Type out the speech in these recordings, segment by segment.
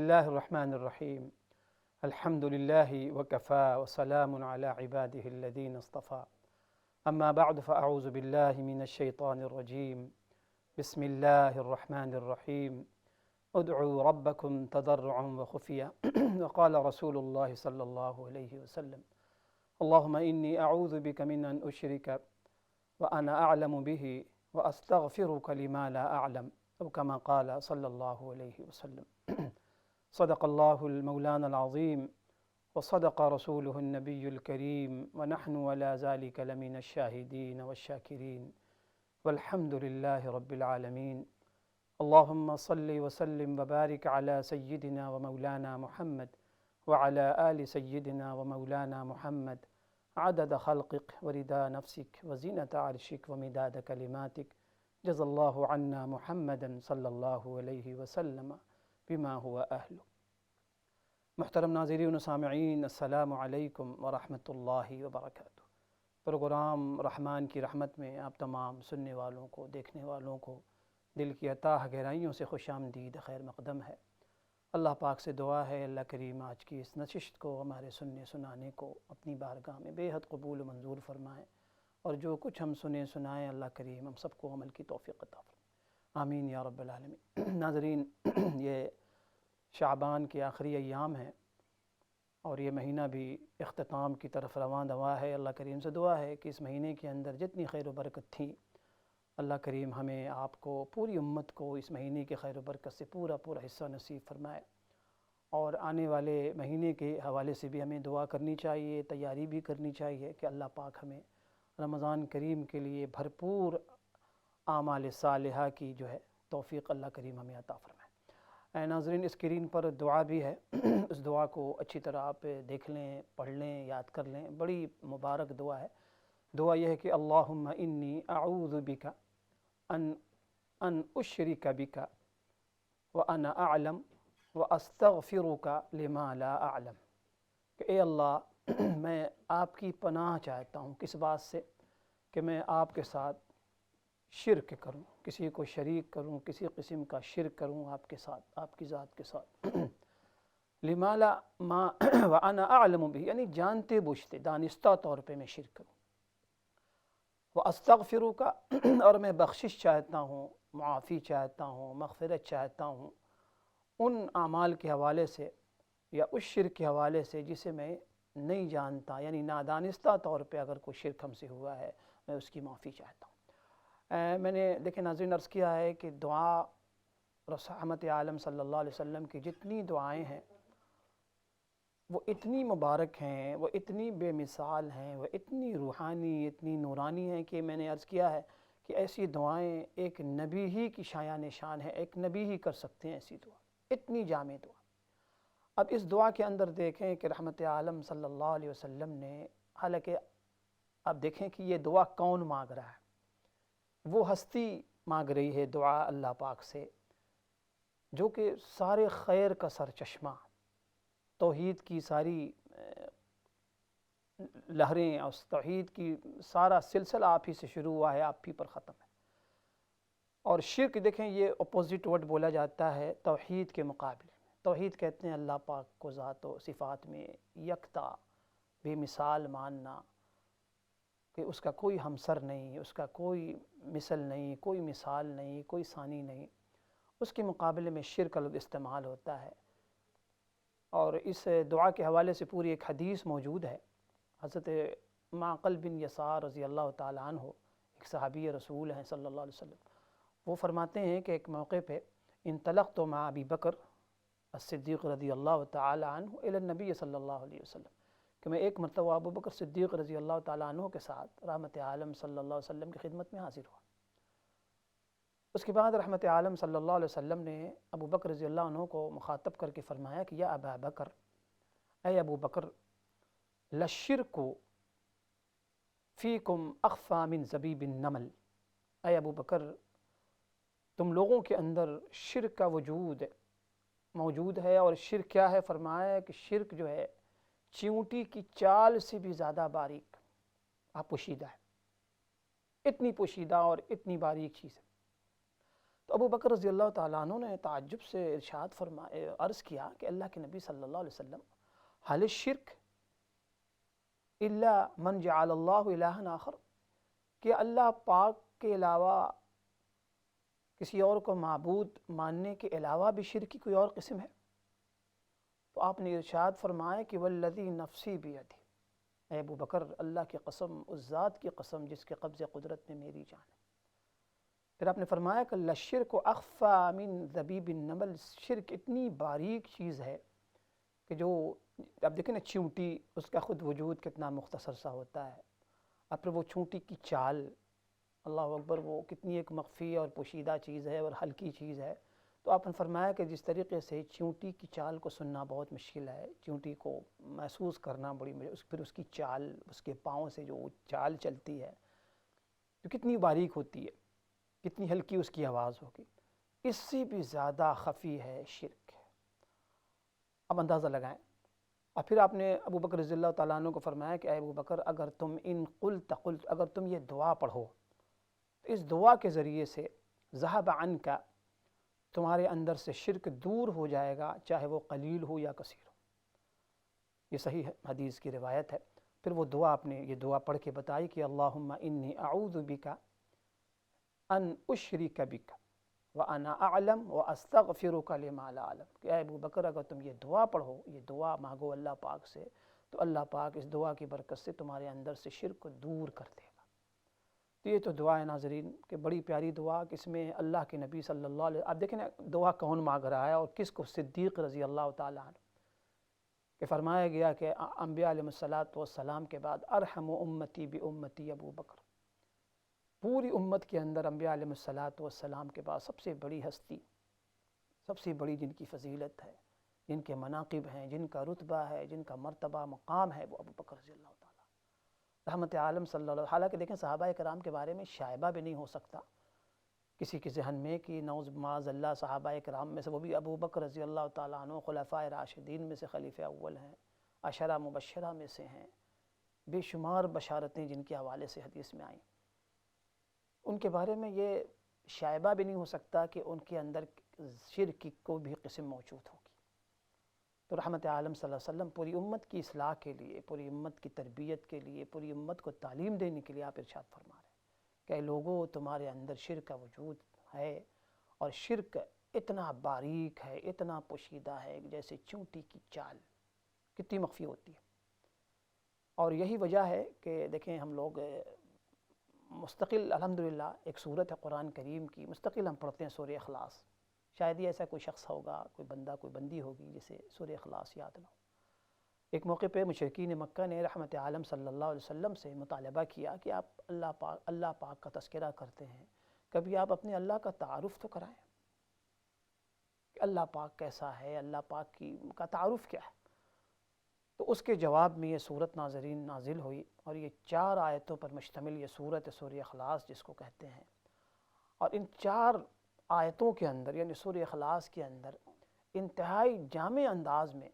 الله الرحمن الرحيم. الحمد لله وكفى وسلام على عباده الذين اصطفى. أما بعد فأعوذ بالله من الشيطان الرجيم. بسم الله الرحمن الرحيم. ادعوا ربكم تضرعا وخفيا وقال رسول الله صلى الله عليه وسلم: اللهم إني أعوذ بك من أن أشرك وأنا أعلم به وأستغفرك لما لا أعلم، أو كما قال صلى الله عليه وسلم. صدق الله المولانا العظيم وصدق رسوله النبي الكريم، ونحن ولا ذلك لمن الشاهدين والشاكرين، والحمد لله رب العالمين. اللهم صل وسلم وبارك على سيدنا ومولانا محمد وعلى آل سيدنا ومولانا محمد عدد خلقك ورضا نفسك وزینة عرشك ومداد كلماتك. جزا اللہ عنا محمدا صلی اللہ علیہ وسلم بما هو اہل. محترم ناظرین و سامعین، السلام علیکم ورحمۃ اللہ وبرکاتہ. پروگرام رحمان کی رحمت میں آپ تمام سننے والوں کو، دیکھنے والوں کو دل کی اتاہ گہرائیوں سے خوش آمدید، خیر مقدم ہے. اللہ پاک سے دعا ہے اللہ کریم آج کی اس نشست کو، ہمارے سننے سنانے کو اپنی بارگاہ میں بے حد قبول و منظور فرمائیں، اور جو کچھ ہم سنیں سنائیں اللہ کریم ہم سب کو عمل کی توفیق عطا فرمائے، آمین یا رب العالمین. ناظرین، یہ شعبان کے آخری ایام ہیں اور یہ مہینہ بھی اختتام کی طرف رواں دوا ہے. اللہ کریم سے دعا ہے کہ اس مہینے کے اندر جتنی خیر و برکت تھی، اللہ کریم ہمیں آپ کو پوری امت کو اس مہینے کے خیر و برکت سے پورا حصہ نصیب فرمائے. اور آنے والے مہینے کے حوالے سے بھی ہمیں دعا کرنی چاہیے، تیاری بھی کرنی چاہیے کہ اللہ پاک ہمیں رمضان کریم کے لیے بھرپور اعمال صالحہ کی توفیق اللہ کریم ہمیں عطا فرمائے. ناظرین، اسکرین پر دعا بھی ہے، اس دعا کو اچھی طرح آپ دیکھ لیں، پڑھ لیں، یاد کر لیں. بڑی مبارک دعا ہے. دعا یہ ہے کہ اللہم انی اعوذ بک ان اشرک بک وانا اعلم واستغفرک لما لا اعلم. کہ اے اللہ، میں آپ کی پناہ چاہتا ہوں کس بات سے؟ کہ میں آپ کے ساتھ شرک کروں، کسی کو شریک کروں، کسی قسم کا شرک کروں آپ کے ساتھ، آپ کی ذات کے ساتھ. لما لا ما وانا اعلم بھی، یعنی جانتے بوجھتے دانستہ طور پہ میں شرک کروں. واستغفرک، اور میں بخشش چاہتا ہوں، معافی چاہتا ہوں، مغفرت چاہتا ہوں ان اعمال کے حوالے سے یا اس شرک کے حوالے سے جسے میں نہیں جانتا، یعنی نادانستہ طور پہ اگر کوئی شرک ہم سے ہوا ہے میں اس کی معافی چاہتا ہوں. میں نے دیکھیں ناظرین عرض کیا ہے کہ دعا رحمت عالم صلی اللہ علیہ وسلم کی جتنی دعائیں ہیں وہ اتنی مبارک ہیں، وہ اتنی بے مثال ہیں، وہ اتنی روحانی، اتنی نورانی ہیں کہ میں نے عرض کیا ہے کہ ایسی دعائیں ایک نبی ہی کی شایع نشان ہے، ایک نبی ہی کر سکتے ہیں ایسی دعا، اتنی جامع دعا. اب اس دعا کے اندر دیکھیں کہ رحمت عالم صلی اللہ علیہ وسلم نے، حالانکہ اب دیکھیں کہ یہ دعا کون مانگ رہا ہے؟ وہ ہستی مانگ رہی ہے دعا اللہ پاک سے جو کہ سارے خیر کا سر چشمہ، توحید کی ساری لہریں اور توحید کی سارا سلسلہ آپ ہی سے شروع ہوا ہے، آپ ہی پر ختم ہے. اور شرک دیکھیں یہ اپوزٹ ورڈ بولا جاتا ہے توحید کے مقابلے. توحید کہتے ہیں اللہ پاک کو ذات و صفات میں یکتا بے مثال ماننا، کہ اس کا کوئی ہمسر نہیں، اس کا کوئی مثل نہیں، کوئی مثال نہیں، کوئی ثانی نہیں. اس کے مقابلے میں شرک لفظ استعمال ہوتا ہے. اور اس دعا کے حوالے سے پوری ایک حدیث موجود ہے. حضرت معقل بن یسار رضی اللہ تعالیٰ عنہ ایک صحابی رسول ہیں صلی اللہ علیہ وسلم. وہ فرماتے ہیں کہ ایک موقع پہ انطلقت مع ابی بکر الصدیق رضی اللہ تعالیٰ عنہ الی النبی صلی اللہ علیہ وسلم، کہ میں ایک مرتبہ ابو بکر صدیق رضی اللہ تعالیٰ عنہ کے ساتھ رحمت عالم صلی اللہ علیہ وسلم کی خدمت میں حاضر ہوا. اس کے بعد رحمت عالم صلی اللہ علیہ وسلم نے ابو بکر رضی اللہ عنہ کو مخاطب کر کے فرمایا کہ یا ابا بکر، اے ابو بکر، للشرک فیکم اخفی من زبیب النمل. اے ابو بکر، تم لوگوں کے اندر شرک کا موجود ہے. اور شرک کیا ہے؟ فرمایا کہ شرک جو ہے چیونٹی کی چال سے بھی زیادہ باریک، پوشیدہ ہے. اتنی پوشیدہ اور اتنی باریک چیز ہے. تو ابو بکر رضی اللہ تعالیٰ عنہ نے تعجب سے ارشاد فرمایا، عرض کیا کہ اللہ کے نبی صلی اللہ علیہ وسلم، حل الشرک الا من جعل اللہ الہا آخر، کہ اللہ پاک کے علاوہ کسی اور کو معبود ماننے کے علاوہ بھی شرک کی کوئی اور قسم ہے؟ تو آپ نے ارشاد فرمایا کہ والذی نفسی بیدی، اے ابو بکر اللہ کی قسم، اس ذات کی قسم جس کے قبض قدرت میں میری جان ہے۔ پھر آپ نے فرمایا کہ لَلشِّرْكُ أَخْفَى مِن ذَبِيبِ النَّمْلِ، شرک اتنی باریک چیز ہے کہ جو اب دیکھیں نا چیونٹی، اس کا خود وجود کتنا مختصر سا ہوتا ہے، اور پھر وہ چونٹی کی چال، اللہ اکبر، وہ کتنی ایک مخفی اور پوشیدہ چیز ہے اور ہلکی چیز ہے۔ تو آپ نے فرمایا کہ جس طریقے سے چیونٹی کی چال کو سننا بہت مشکل ہے، چیونٹی کو محسوس کرنا بڑی پھر اس کی چال، اس کے پاؤں سے جو چال چلتی ہے تو کتنی باریک ہوتی ہے، کتنی ہلکی اس کی آواز ہوگی، اس سے بھی زیادہ خفی ہے شرک۔ اب اندازہ لگائیں۔ اور پھر آپ نے ابو بکر رضی اللہ تعالیٰ عنہ کو فرمایا کہ اے ابو بکر، اگر تم اگر تم یہ دعا پڑھو تو اس دعا کے ذریعے سے ذہب عنک، تمہارے اندر سے شرک دور ہو جائے گا، چاہے وہ قلیل ہو یا کثیر ہو۔ یہ صحیح حدیث کی روایت ہے۔ پھر وہ دعا، آپ نے یہ دعا پڑھ کے بتائی کہ اللہم انی اعوذ بک ان اشرک بک وانا اعلم واستغفرک لما لا اعلم، کہ اے ابو بکر اگر تم یہ دعا پڑھو، یہ دعا مانگو اللہ پاک سے، تو اللہ پاک اس دعا کی برکت سے تمہارے اندر سے شرک کو دور کر دے گا۔ تو یہ تو دعا ہے ناظرین کہ بڑی پیاری دعا، کہ اس میں اللہ کے نبی صلی اللہ علیہ وسلم، آپ دیکھیں نا دعا کون مانگ رہا ہے اور کس کو؟ صدیق رضی اللہ تعالیٰ عنہ، کہ فرمایا گیا کہ انبیاء علیہ السلام کے بعد ارحم امتی بامتی ابو بکر، پوری امت کے اندر انبیاء علیہ السلام کے بعد سب سے بڑی ہستی، سب سے بڑی جن کی فضیلت ہے، جن کے مناقب ہیں، جن کا رتبہ ہے، جن کا مرتبہ مقام ہے، وہ ابو بکر رضی اللہ تعالیٰ رحمت عالم صلی اللہ علیہ وسلم۔ حالانکہ دیکھیں صحابہ کرام کے بارے میں شائبہ بھی نہیں ہو سکتا کسی کے ذہن میں کہ نعوذ معاذ اللہ صحابہ کرام میں سے وہ بھی ابو بکر رضی اللہ تعالیٰ عنہ خلفائے راشدین میں سے خلیفہ اول ہیں، عشرہ مبشرہ میں سے ہیں، بے شمار بشارتیں جن کے حوالے سے حدیث میں آئیں، ان کے بارے میں یہ شائبہ بھی نہیں ہو سکتا کہ ان کے اندر شرک کی کوئی بھی قسم موجود ہوگی۔ تو رحمت عالم صلی اللہ علیہ وسلم پوری امت کی اصلاح کے لیے، پوری امت کی تربیت کے لیے، پوری امت کو تعلیم دینے کے لیے آپ ارشاد فرما رہے ہیں کہ اے لوگوں، تمہارے اندر شرک کا وجود ہے، اور شرک اتنا باریک ہے، اتنا پوشیدہ ہے، جیسے چونٹی کی چال کتنی مخفی ہوتی ہے۔ اور یہی وجہ ہے کہ دیکھیں ہم لوگ مستقل الحمدللہ ایک صورت ہے قرآن کریم کی، مستقل ہم پڑھتے ہیں سورہ اخلاص۔ شاید ہی ایسا کوئی شخص ہوگا، کوئی بندہ، کوئی بندی ہوگی جسے سورہ اخلاص یاد نہ ہو۔ ایک موقع پہ مشرکین مکہ نے رحمت عالم صلی اللہ علیہ وسلم سے مطالبہ کیا کہ آپ اللہ پاک کا تذکرہ کرتے ہیں، کبھی آپ اپنے اللہ کا تعارف تو کرائیں کہ اللہ پاک کیسا ہے، اللہ پاک کا تعارف کیا ہے۔ تو اس کے جواب میں یہ صورت ناظرین نازل ہوئی، اور یہ 4 آیتوں پر مشتمل یہ صورت سورہ اخلاص جس کو کہتے ہیں۔ اور ان 4 آیتوں کے اندر، یعنی سورہ اخلاص کے اندر، انتہائی جامع انداز میں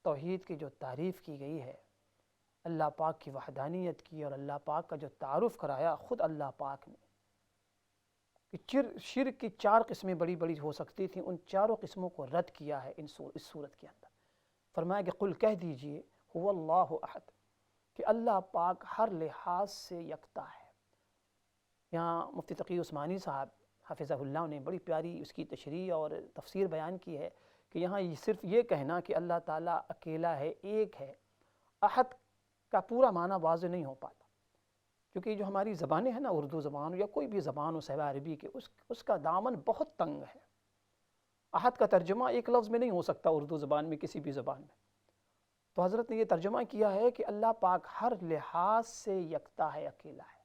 توحید کی جو تعریف کی گئی ہے، اللہ پاک کی وحدانیت کی، اور اللہ پاک کا جو تعارف کرایا خود اللہ پاک نے، کہ شرک کی 4 قسمیں بڑی بڑی ہو سکتی تھیں، ان 4 قسموں کو رد کیا ہے اس صورت کے اندر۔ فرمایا کہ قل کہہ دیجئے هو اللہ احد، کہ اللہ پاک ہر لحاظ سے یکتا ہے۔ یہاں مفتی تقی عثمانی صاحب حفظہ اللہ نے بڑی پیاری اس کی تشریح اور تفسیر بیان کی ہے کہ یہاں صرف یہ کہنا کہ اللہ تعالیٰ اکیلا ہے، ایک ہے، احد کا پورا معنی واضح نہیں ہو پاتا، کیونکہ جو ہماری زبانیں ہیں نا، اردو زبان یا کوئی بھی زبان ہو سوائے عربی کے، اس کا دامن بہت تنگ ہے۔ احد کا ترجمہ ایک لفظ میں نہیں ہو سکتا اردو زبان میں، کسی بھی زبان میں۔ تو حضرت نے یہ ترجمہ کیا ہے کہ اللہ پاک ہر لحاظ سے یکتا ہے، اکیلا ہے،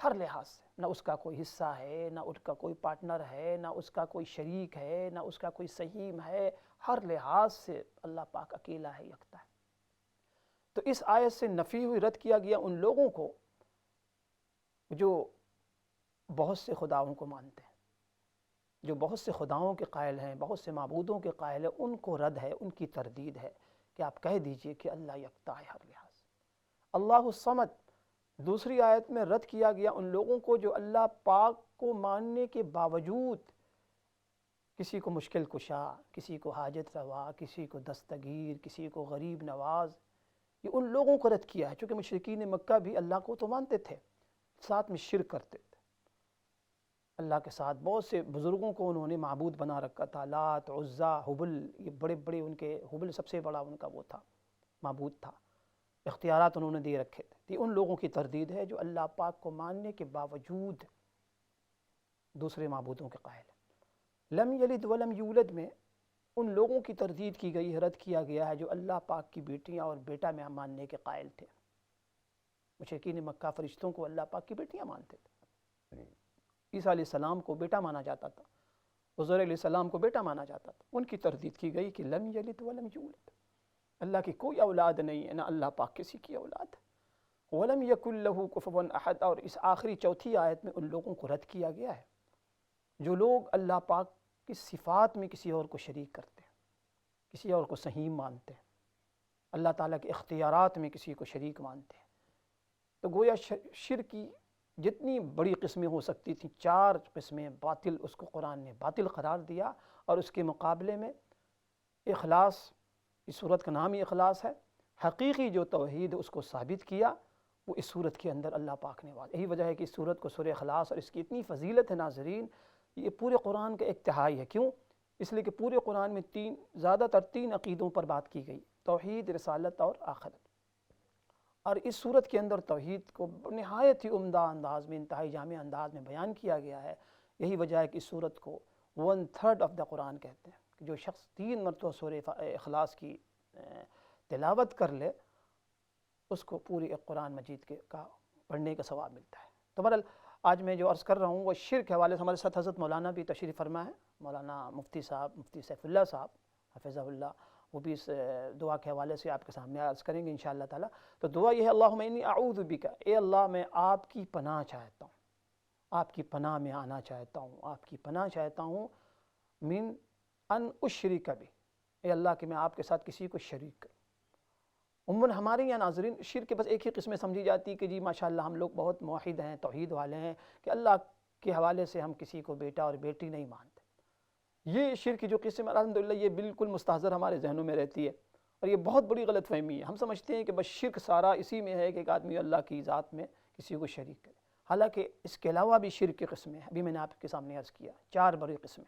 ہر لحاظ سے، نہ اس کا کوئی حصہ ہے، نہ اس کا کوئی پارٹنر ہے، نہ اس کا کوئی شریک ہے، نہ اس کا کوئی سہیم ہے، ہر لحاظ سے اللہ پاک اکیلا ہے، یکتا ہے۔ تو اس آیت سے نفی ہوئی، رد کیا گیا ان لوگوں کو جو بہت سے خداؤں کو مانتے ہیں، جو بہت سے خداؤں کے قائل ہیں، بہت سے معبودوں کے قائل ہیں، ان کو رد ہے، ان کی تردید ہے کہ آپ کہہ دیجئے کہ اللہ یکتا ہے ہر لحاظ۔ اللہ الصمد، دوسری آیت میں رد کیا گیا ان لوگوں کو جو اللہ پاک کو ماننے کے باوجود کسی کو مشکل کشا، کسی کو حاجت روا، کسی کو دستگیر، کسی کو غریب نواز، یہ ان لوگوں کو رد کیا ہے، چونکہ مشرکین مکہ بھی اللہ کو تو مانتے تھے، ساتھ میں شرک کرتے تھے، اللہ کے ساتھ بہت سے بزرگوں کو انہوں نے معبود بنا رکھا تھا، لات، عزا، حبل، یہ بڑے بڑے ان کے، حبل سب سے بڑا ان کا وہ تھا، معبود تھا، اختیارات انہوں نے دے رکھے تھے۔ ان لوگوں کی تردید ہے جو اللہ پاک کو ماننے کے باوجود دوسرے معبودوں کے قائل ہیں۔ لم یلد ولم یولد میں ان لوگوں کی تردید کی گئی ہے، رد کیا گیا ہے جو اللہ پاک کی بیٹیاں اور بیٹا میں ماننے کے قائل تھے۔ مشرکین مکہ فرشتوں کو اللہ پاک کی بیٹیاں مانتے تھے، عیسیٰ علیہ السلام کو بیٹا مانا جاتا تھا، عزیر علیہ السلام کو بیٹا مانا جاتا تھا، ان کی تردید کی گئی کہ لم یلد ولم یولد، اللہ کی کوئی اولاد نہیں ہے، نہ اللہ پاک کسی کی اولاد ہے، ولم یکن لہ کفوا احد، اور اس آخری چوتھی آیت میں ان لوگوں کو رد کیا گیا ہے جو لوگ اللہ پاک کی صفات میں کسی اور کو شریک کرتے ہیں، کسی اور کو سہیم مانتے ہیں، اللہ تعالیٰ کے اختیارات میں کسی کو شریک مانتے ہیں۔ تو گویا شرک کی جتنی بڑی قسمیں ہو سکتی تھیں، 4 قسمیں باطل، اس کو قرآن نے باطل قرار دیا، اور اس کے مقابلے میں اخلاص، اس صورت کا نام ہی اخلاص ہے، حقیقی جو توحید اس کو ثابت کیا، وہ اس صورت کے اندر اللہ پاک نے واضح۔ یہی وجہ ہے کہ اس صورت کو سورہ اخلاص، اور اس کی اتنی فضیلت ہے ناظرین، یہ پورے قرآن کا ایک تہائی ہے۔ کیوں؟ اس لیے کہ پورے قرآن میں زیادہ تر 3 عقیدوں پر بات کی گئی، توحید، رسالت اور آخرت، اور اس صورت کے اندر توحید کو نہایت ہی عمدہ انداز میں، انتہائی جامع انداز میں بیان کیا گیا ہے۔ یہی وجہ ہے کہ اس صورت کو 1/3 آف دا قرآن کہتے ہیں، کہ جو شخص 3 مرتبہ سورہ اخلاص کی تلاوت کر لے، اس کو پوری قرآن مجید کا پڑھنے کا ثواب ملتا ہے۔ تو بہرحال آج میں جو عرض کر رہا ہوں وہ شرک کے حوالے سے ہمارے ساتھ حضرت مولانا بھی تشریف فرما ہے، مولانا مفتی صاحب، مفتی سیف اللہ صاحب حفظہ اللہ، وہ بھی اس دعا کے حوالے سے آپ کے سامنے عرض کریں گے انشاءاللہ تعالیٰ۔ تو دعا یہ ہے، اللہم انی اعوذ بک، اے اللہ میں آپ کی پناہ چاہتا ہوں، آپ کی پناہ میں آنا چاہتا ہوں، آپ کی پناہ چاہتا ہوں، من ان اشرک بک، اے اللہ کہ میں آپ کے ساتھ کسی کو شریک کروں۔ عموماً ہمارے یہاں ناظرین شرک کے بس ایک ہی قسمیں سمجھی جاتی کہ جی ماشاءاللہ ہم لوگ بہت موحد ہیں، توحید والے ہیں، کہ اللہ کے حوالے سے ہم کسی کو بیٹا اور بیٹی نہیں مانتے۔ یہ شرک کی جو قسم الحمدللہ یہ بالکل مستحضر ہمارے ذہنوں میں رہتی ہے، اور یہ بہت بڑی غلط فہمی ہے۔ ہم سمجھتے ہیں کہ بس شرک سارا اسی میں ہے کہ ایک آدمی اللہ کی ذات میں کسی کو شریک کرے، حالانکہ اس کے علاوہ بھی شرک کی قسمیں ہیں، ابھی میں نے آپ کے سامنے عرض کیا 4 بڑی قسمیں،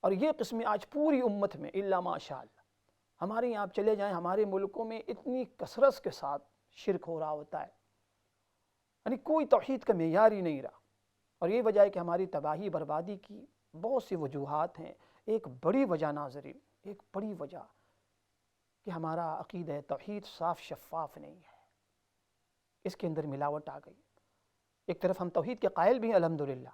اور یہ قسمیں آج پوری امت میں الا ماشاء اللہ، ہمارے یہاں آپ چلے جائیں، ہمارے ملکوں میں اتنی کثرت کے ساتھ شرک ہو رہا ہوتا ہے، یعنی کوئی توحید کا معیار ہی نہیں رہا، اور یہ وجہ ہے کہ ہماری تباہی بربادی کی بہت سی وجوہات ہیں۔ ایک بڑی وجہ ناظرین، ایک بڑی وجہ کہ ہمارا عقیدہ توحید صاف شفاف نہیں ہے، اس کے اندر ملاوٹ آ گئی۔ ایک طرف ہم توحید کے قائل بھی ہیں الحمدللہ،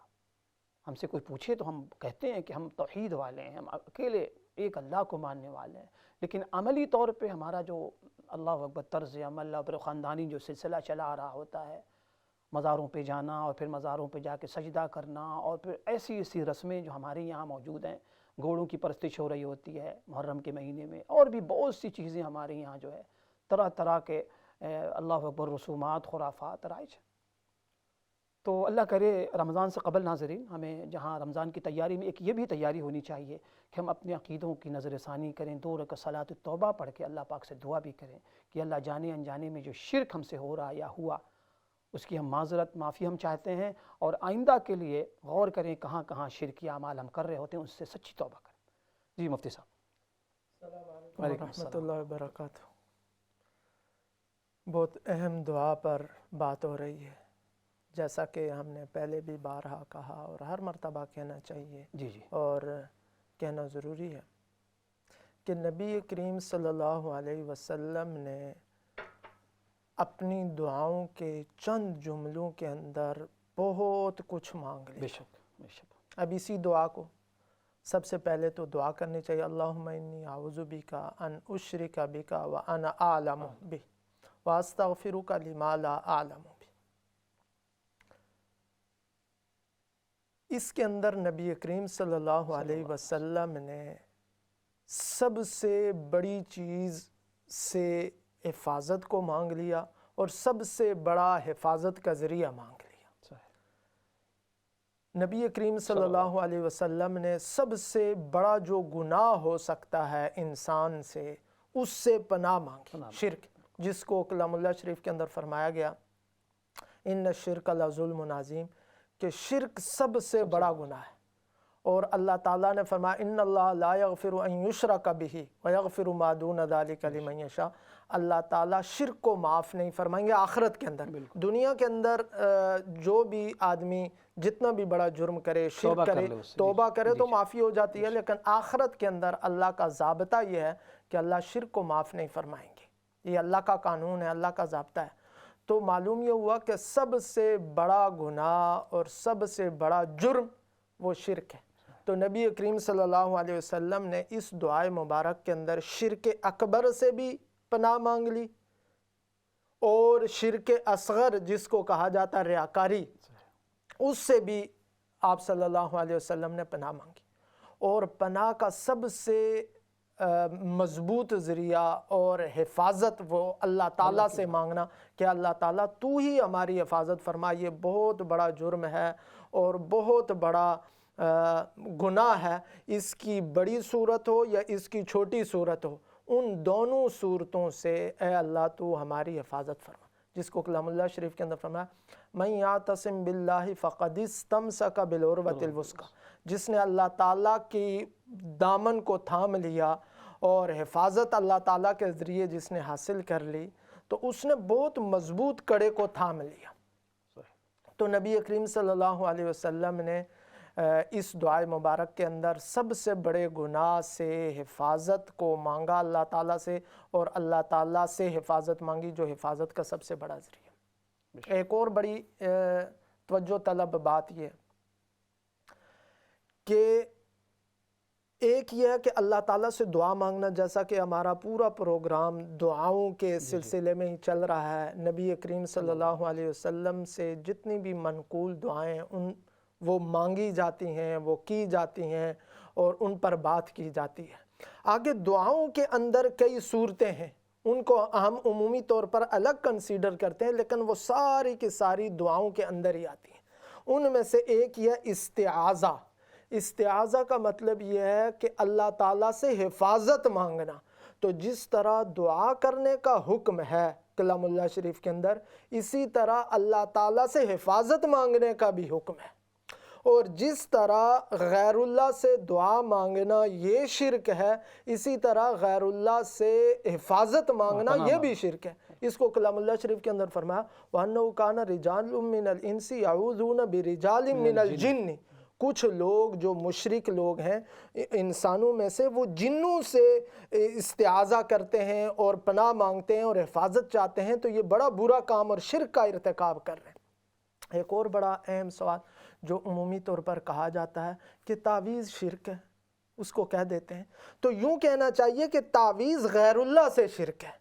ہم سے کوئی پوچھے تو ہم کہتے ہیں کہ ہم توحید والے ہیں، ہم اکیلے ایک اللہ کو ماننے والے ہیں، لیکن عملی طور پہ ہمارا جو اللہ اکبر طرز عمل اور خاندانی جو سلسلہ چلا آ رہا ہوتا ہے، مزاروں پہ جانا اور پھر مزاروں پہ جا کے سجدہ کرنا، اور پھر ایسی ایسی رسمیں جو ہمارے یہاں موجود ہیں، گھوڑوں کی پرستش ہو رہی ہوتی ہے محرم کے مہینے میں، اور بھی بہت سی چیزیں ہمارے یہاں جو ہے، طرح طرح کے اللہ اکبر رسومات، خرافات رائج۔ تو اللہ کرے رمضان سے قبل ناظرین ہمیں جہاں رمضان کی تیاری میں ایک یہ بھی تیاری ہونی چاہیے کہ ہم اپنے عقیدوں کی نظر ثانی کریں، 2 رکعت صلاۃ التوبہ پڑھ کے اللہ پاک سے دعا بھی کریں کہ اللہ جانے انجانے میں جو شرک ہم سے ہو رہا یا ہوا، اس کی ہم معذرت معافی ہم چاہتے ہیں، اور آئندہ کے لیے غور کریں کہاں کہاں شرکی اعمال ہم کر رہے ہوتے ہیں، اس سے سچی توبہ کریں۔ جی مفتی صاحب۔ السلام علیکم ورحمۃ اللہ وبرکاتہ۔ بہت اہم دعا پر بات ہو رہی ہے، جیسا کہ ہم نے پہلے بھی بارہا کہا اور ہر مرتبہ کہنا چاہیے جی جی اور کہنا ضروری ہے کہ نبی کریم صلی اللہ علیہ وسلم نے اپنی دعاؤں کے چند جملوں کے اندر بہت کچھ مانگ لیا۔ بے شک بے شک۔ اب اسی دعا کو سب سے پہلے تو دعا کرنی چاہیے، اللہم انی اعوذ بک ان اشرک بک وانا اعلم بہ واستغفرک لما لا اعلم بہ۔ اس کے اندر نبی کریم صلی اللہ علیہ وسلم نے سب سے بڑی چیز سے حفاظت کو مانگ لیا، اور سب سے بڑا حفاظت کا ذریعہ مانگ لیا۔ نبی کریم صلی اللہ علیہ وسلم نے سب سے بڑا جو گناہ ہو سکتا ہے انسان سے، اس سے پناہ مانگی، شرک، جس کو کلام اللہ شریف کے اندر فرمایا گیا ان الشرک لظلم عظیم، کہ شرک سب سے بڑا گناہ ہے۔ اور اللہ تعالیٰ نے فرمایا ان اللہ لا یغفر ان یشرک بہ ویغفر ما دون ذلک لمن یشاء، اللہ تعالیٰ شرک کو معاف نہیں فرمائیں گے آخرت کے اندر۔ دنیا کے اندر جو بھی آدمی جتنا بھی بڑا جرم کرے، شرک کرے، توبہ کرے تو معافی ہو جاتی ہے، لیکن آخرت کے اندر اللہ کا ضابطہ یہ ہے کہ اللہ شرک کو معاف نہیں فرمائیں گے۔ یہ اللہ کا قانون ہے، اللہ کا ضابطہ ہے۔ تو معلوم یہ ہوا کہ سب سے بڑا گناہ اور سب سے بڑا جرم وہ شرک ہے۔ تو نبی کریم صلی اللہ علیہ وسلم نے اس دعائے مبارک کے اندر شرک اکبر سے بھی پناہ مانگ لی، اور شرک اصغر جس کو کہا جاتا ہے ریاکاری، اس سے بھی آپ صلی اللہ علیہ وسلم نے پناہ مانگی۔ اور پناہ کا سب سے مضبوط ذریعہ اور حفاظت وہ اللہ تعالیٰ سے مانگنا کہ اللہ تعالیٰ تو ہی ہماری حفاظت فرما۔ یہ بہت بڑا جرم ہے اور بہت بڑا گناہ ہے، اس کی بڑی صورت ہو یا اس کی چھوٹی صورت ہو، ان دونوں صورتوں سے اے اللہ تو ہماری حفاظت فرما، جس کو کلام اللہ شریف کے اندر فرمایا من یعتصم باللہ فقد استمسک بالعروۃ الوثقی، جس نے اللہ تعالیٰ کی دامن کو تھام لیا اور حفاظت اللہ تعالیٰ کے ذریعے جس نے حاصل کر لی تو اس نے بہت مضبوط کڑے کو تھام لیا۔ تو نبی کریم صلی اللہ علیہ وسلم نے اس دعائے مبارک کے اندر سب سے بڑے گناہ سے حفاظت کو مانگا اللہ تعالیٰ سے، اور اللہ تعالیٰ سے حفاظت مانگی جو حفاظت کا سب سے بڑا ذریعہ۔ ایک اور بڑی توجہ طلب بات یہ کہ ایک یہ ہے کہ اللہ تعالیٰ سے دعا مانگنا، جیسا کہ ہمارا پورا پروگرام دعاؤں کے سلسلے میں ہی چل رہا ہے، نبی کریم صلی اللہ علیہ وسلم سے جتنی بھی منقول دعائیں وہ مانگی جاتی ہیں، وہ کی جاتی ہیں اور ان پر بات کی جاتی ہے۔ آگے دعاؤں کے اندر کئی صورتیں ہیں، ان کو ہم عمومی طور پر الگ کنسیڈر کرتے ہیں، لیکن وہ ساری کی ساری دعاؤں کے اندر ہی آتی ہیں۔ ان میں سے ایک یہ استعاذہ۔ استعاذہ کا مطلب یہ ہے کہ اللہ تعالیٰ سے حفاظت مانگنا۔ تو جس طرح دعا کرنے کا حکم ہے کلام اللہ شریف کے اندر، اسی طرح اللہ تعالیٰ سے حفاظت مانگنے کا بھی حکم ہے۔ اور جس طرح غیر اللہ سے دعا مانگنا یہ شرک ہے، اسی طرح غیر اللہ سے حفاظت مانگنا یہ بھی شرک ہے۔ اس کو کلام اللہ شریف کے اندر فرمایا وَأَنَّهُ كَانَ رِجَالٌ مِّنَ الْإِنسِ يَعُوذُونَ بِرِجَالٍ مِّنَ الْجِنِّ، کچھ لوگ جو مشرک لوگ ہیں انسانوں میں سے، وہ جنوں سے استعاذہ کرتے ہیں اور پناہ مانگتے ہیں اور حفاظت چاہتے ہیں، تو یہ بڑا برا کام اور شرک کا ارتکاب کر رہے ہیں۔ ایک اور بڑا اہم سوال جو عمومی طور پر کہا جاتا ہے کہ تعویذ شرک ہے، اس کو کہہ دیتے ہیں۔ تو یوں کہنا چاہیے کہ تعویذ غیر اللہ سے شرک ہے۔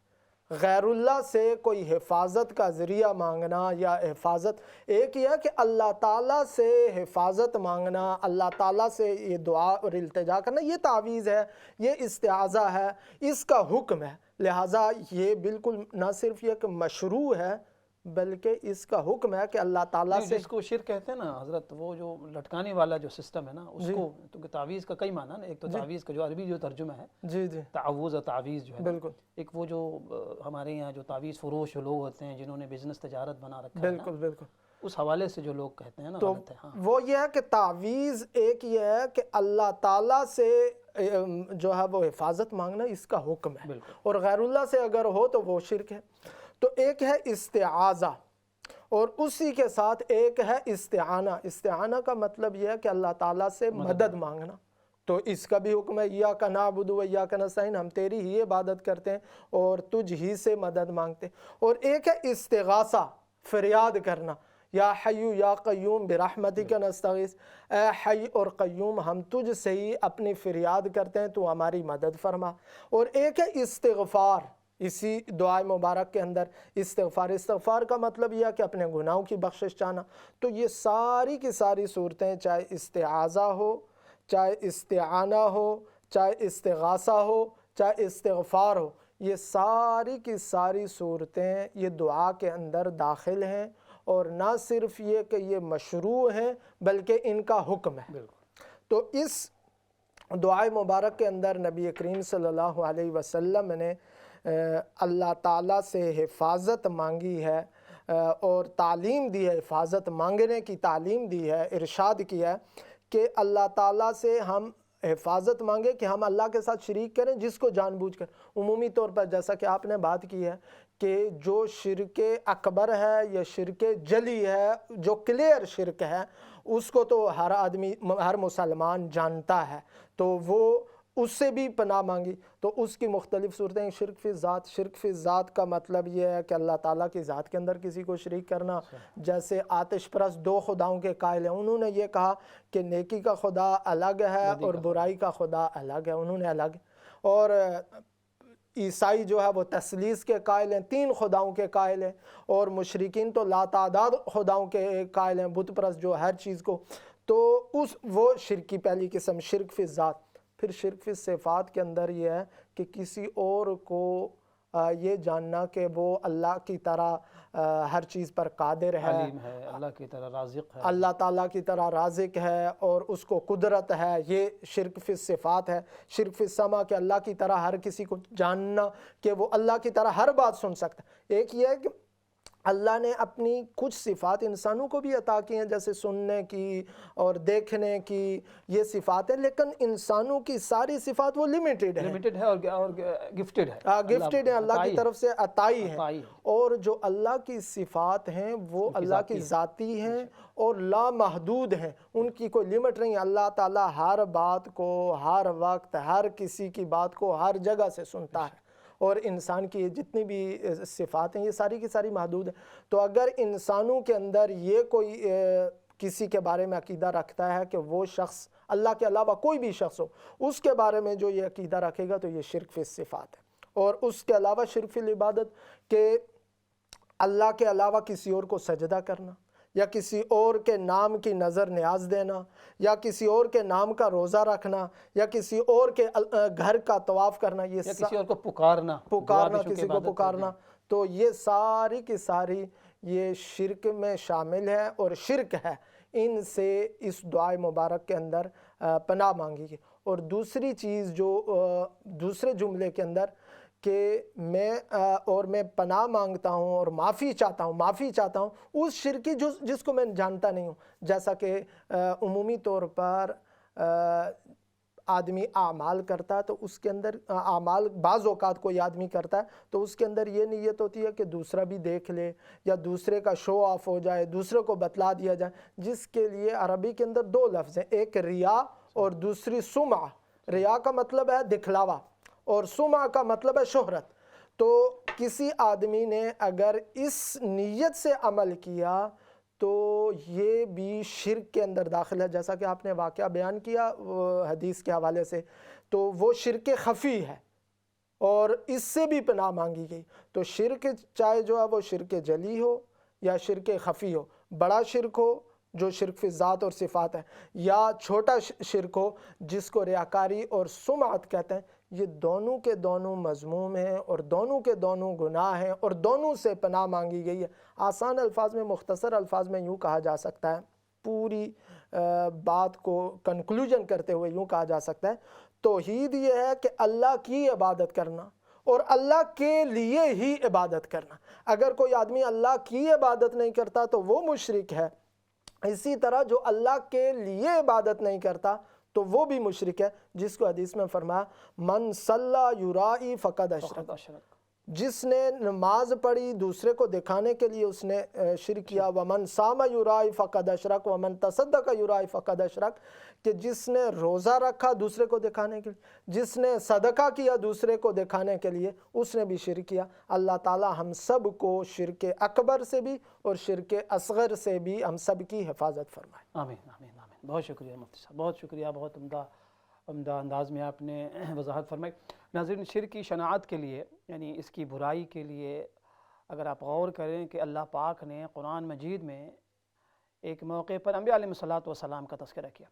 غیر اللہ سے کوئی حفاظت کا ذریعہ مانگنا یا حفاظت، ایک یہ ہے کہ اللہ تعالیٰ سے حفاظت مانگنا، اللہ تعالیٰ سے یہ دعا اور التجا کرنا، یہ تعویذ ہے، یہ استعاذہ ہے، اس کا حکم ہے۔ لہٰذا یہ بالکل نہ صرف یہ کہ مشروع ہے بلکہ اس کا حکم ہے کہ اللہ تعالیٰ سے، جس کو شرک کہتے ہیں نا حضرت، وہ جو لٹکانے والا جو سسٹم ہے نا اس کو، تو تعویذ کا کئی معنی نا، ایک تو تعویذ کا جو عربی جو ترجمہ ہے جی جی تعوذ اور تعویذ جو ہے، بالکل ایک وہ جو ہمارے یہاں جو تعویذ فروش جو لوگ ہوتے ہیں جنہوں نے بزنس تجارت بنا رکھا ہے، بالکل بالکل، اس حوالے سے جو لوگ کہتے ہیں نا تو غلط ہے۔ ہاں وہ یہ ہے کہ تعویذ ایک یہ ہے کہ اللہ تعالیٰ سے جو ہے وہ حفاظت مانگنا، اس کا حکم ہے، بالکل، اور غیر اللہ سے اگر ہو تو وہ شرک ہے۔ تو ایک ہے استعاذہ، اور اسی کے ساتھ ایک ہے استعانہ۔ استعانہ کا مطلب یہ ہے کہ اللہ تعالیٰ سے مدد مانگنا، تو اس کا بھی حکم ہے ایاک نعبد و ایاک نستعین، ہم تیری ہی عبادت کرتے ہیں اور تجھ ہی سے مدد مانگتے ہیں۔ اور ایک ہے استغاثہ، فریاد کرنا، یا حی یا قیوم برحمتک نستغیث، اے حی اور قیوم ہم تجھ سے ہی اپنی فریاد کرتے ہیں، تو ہماری مدد فرما۔ اور ایک ہے استغفار، اسی دعائے مبارک کے اندر استغفار۔ استغفار کا مطلب یہ ہے کہ اپنے گناہوں کی بخشش چاہنا۔ تو یہ ساری کی ساری صورتیں، چاہے استعاذہ ہو، چاہے استعانہ ہو، چاہے استغاثہ ہو، چاہے استغفار ہو، یہ ساری کی ساری صورتیں یہ دعا کے اندر داخل ہیں، اور نہ صرف یہ کہ یہ مشروع ہیں بلکہ ان کا حکم ہے۔ تو اس دعائے مبارک کے اندر نبی کریم صلی اللہ علیہ وسلم نے اللہ تعالیٰ سے حفاظت مانگی ہے اور تعلیم دی ہے، حفاظت مانگنے کی تعلیم دی ہے، ارشاد کیا ہے کہ اللہ تعالیٰ سے ہم حفاظت مانگے کہ ہم اللہ کے ساتھ شریک کریں جس کو جان بوجھ کر۔ عمومی طور پر جیسا کہ آپ نے بات کی ہے کہ جو شرک اکبر ہے یا شرک جلی ہے، جو کلیئر شرک ہے، اس کو تو ہر آدمی، ہر مسلمان جانتا ہے، تو وہ اس سے بھی پناہ مانگی۔ تو اس کی مختلف صورتیں، شرک فی ذات، شرک فی ذات کا مطلب یہ ہے کہ اللہ تعالیٰ کی ذات کے اندر کسی کو شریک کرنا، جیسے آتش پرست دو خداؤں کے قائل ہیں، انہوں نے یہ کہا کہ نیکی کا خدا الگ ہے اور برائی کا خدا الگ ہے، انہوں نے الگ۔ اور عیسائی جو ہے وہ تثلیث کے قائل ہیں، 3 خداؤں کے قائل ہیں، اور مشرکین تو لاتعداد خداؤں کے قائل ہیں، بت پرست جو ہر چیز کو۔ تو وہ شرک کی پہلی قسم، شرک فی ذات۔ پھر شرک فی صفات کے اندر یہ ہے کہ کسی اور کو یہ جاننا کہ وہ اللہ کی طرح ہر چیز پر قادر ہے، علیم ہے، اللہ کی طرح رازق ہے، اللہ تعالیٰ کی طرح رازق ہے اور اس کو قدرت ہے، یہ شرک فی صفات ہے۔ شرک فی السمع کہ اللہ کی طرح ہر کسی کو جاننا کہ وہ اللہ کی طرح ہر بات سن سکتا ہے۔ ایک یہ ہے کہ اللہ نے اپنی کچھ صفات انسانوں کو بھی عطا کی ہیں، جیسے سننے کی اور دیکھنے کی، یہ صفات ہیں، لیکن انسانوں کی ساری صفات وہ لمیٹڈ ہیں، لمیٹڈ ہے اور گفٹڈ ہے، گفٹڈ ہیں، اللہ کی طرف سے عطائی ہیں۔ اور جو اللہ کی صفات ہیں وہ اللہ کی ذاتی ہیں اور لامحدود ہیں، ان کی کوئی لمٹ نہیں۔ اللہ تعالیٰ ہر بات کو، ہر وقت، ہر کسی کی بات کو ہر جگہ سے سنتا ہے، اور انسان کی جتنی بھی صفات ہیں یہ ساری کی ساری محدود ہیں۔ تو اگر انسانوں کے اندر یہ کوئی کسی کے بارے میں عقیدہ رکھتا ہے کہ وہ شخص اللہ کے علاوہ کوئی بھی شخص ہو، اس کے بارے میں جو یہ عقیدہ رکھے گا تو یہ شرک فی صفات ہے۔ اور اس کے علاوہ شرک فی العبادت کہ اللہ کے علاوہ کسی اور کو سجدہ کرنا، یا کسی اور کے نام کی نظر نیاز دینا، یا کسی اور کے نام کا روزہ رکھنا، یا کسی اور کے گھر کا طواف کرنا، یہ یا کسی اور کو پکارنا، کسی کو پکارنا، تو یہ ساری کی ساری یہ شرک میں شامل ہے اور شرک ہے۔ ان سے اس دعائے مبارک کے اندر پناہ مانگی گئی۔ اور دوسری چیز جو دوسرے جملے کے اندر کہ میں پناہ مانگتا ہوں اور معافی چاہتا ہوں اس شرک کی جس کو میں جانتا نہیں ہوں۔ جیسا کہ عمومی طور پر آدمی اعمال کرتا ہے تو اس کے اندر اعمال بعض اوقات کوئی آدمی کرتا ہے تو اس کے اندر یہ نیت ہوتی ہے کہ دوسرا بھی دیکھ لے یا دوسرے کا شو آف ہو جائے، دوسرے کو بتلا دیا جائے، جس کے لیے عربی کے اندر 2 لفظ ہیں، ایک ریا اور دوسری سمعہ۔ ریا کا مطلب ہے دکھلاوا اور سمعہ کا مطلب ہے شہرت۔ تو کسی آدمی نے اگر اس نیت سے عمل کیا تو یہ بھی شرک کے اندر داخل ہے، جیسا کہ آپ نے واقعہ بیان کیا حدیث کے حوالے سے، تو وہ شرک خفی ہے اور اس سے بھی پناہ مانگی گئی۔ تو شرک چاہے جو ہے وہ شرک جلی ہو یا شرک خفی ہو، بڑا شرک ہو جو شرک فی ذات اور صفات ہے، یا چھوٹا شرک ہو جس کو ریاکاری اور سمعت کہتے ہیں، یہ دونوں کے دونوں مذموم ہیں اور دونوں کے دونوں گناہ ہیں اور دونوں سے پناہ مانگی گئی ہے۔ آسان الفاظ میں، مختصر الفاظ میں یوں کہا جا سکتا ہے، پوری بات کو کنکلوژن کرتے ہوئے یوں کہا جا سکتا ہے، توحید یہ ہے کہ اللہ کی عبادت کرنا اور اللہ کے لیے ہی عبادت کرنا۔ اگر کوئی آدمی اللہ کی عبادت نہیں کرتا تو وہ مشرک ہے، اسی طرح جو اللہ کے لیے عبادت نہیں کرتا تو وہ بھی مشرک ہے، جس کو حدیث میں فرمایا من صلی یرائی فقد اشرک، جس نے نماز پڑھی دوسرے کو دکھانے کے لیے اس نے شرک کیا، ومن صام یرائی فقد اشرک ومن تصدق یرائی فقد اشرک، کہ جس نے روزہ رکھا دوسرے کو دکھانے کے لیے، جس نے صدقہ کیا دوسرے کو دکھانے کے لیے، اس نے بھی شرک کیا۔ اللہ تعالی ہم سب کو شرک اکبر سے بھی اور شرک اصغر سے بھی ہم سب کی حفاظت فرمائے۔ آمین آمین آمین۔ بہت شکریہ مفتی صاحب، بہت شکریہ، بہت عمدہ انداز میں آپ نے وضاحت فرمائی۔ ناظرین، شرک کی شناعت کے لیے، یعنی اس کی برائی کے لیے اگر آپ غور کریں کہ اللہ پاک نے قرآن مجید میں ایک موقع پر انبیاء علیہ الصلوۃ والسلام کا تذکرہ کیا۔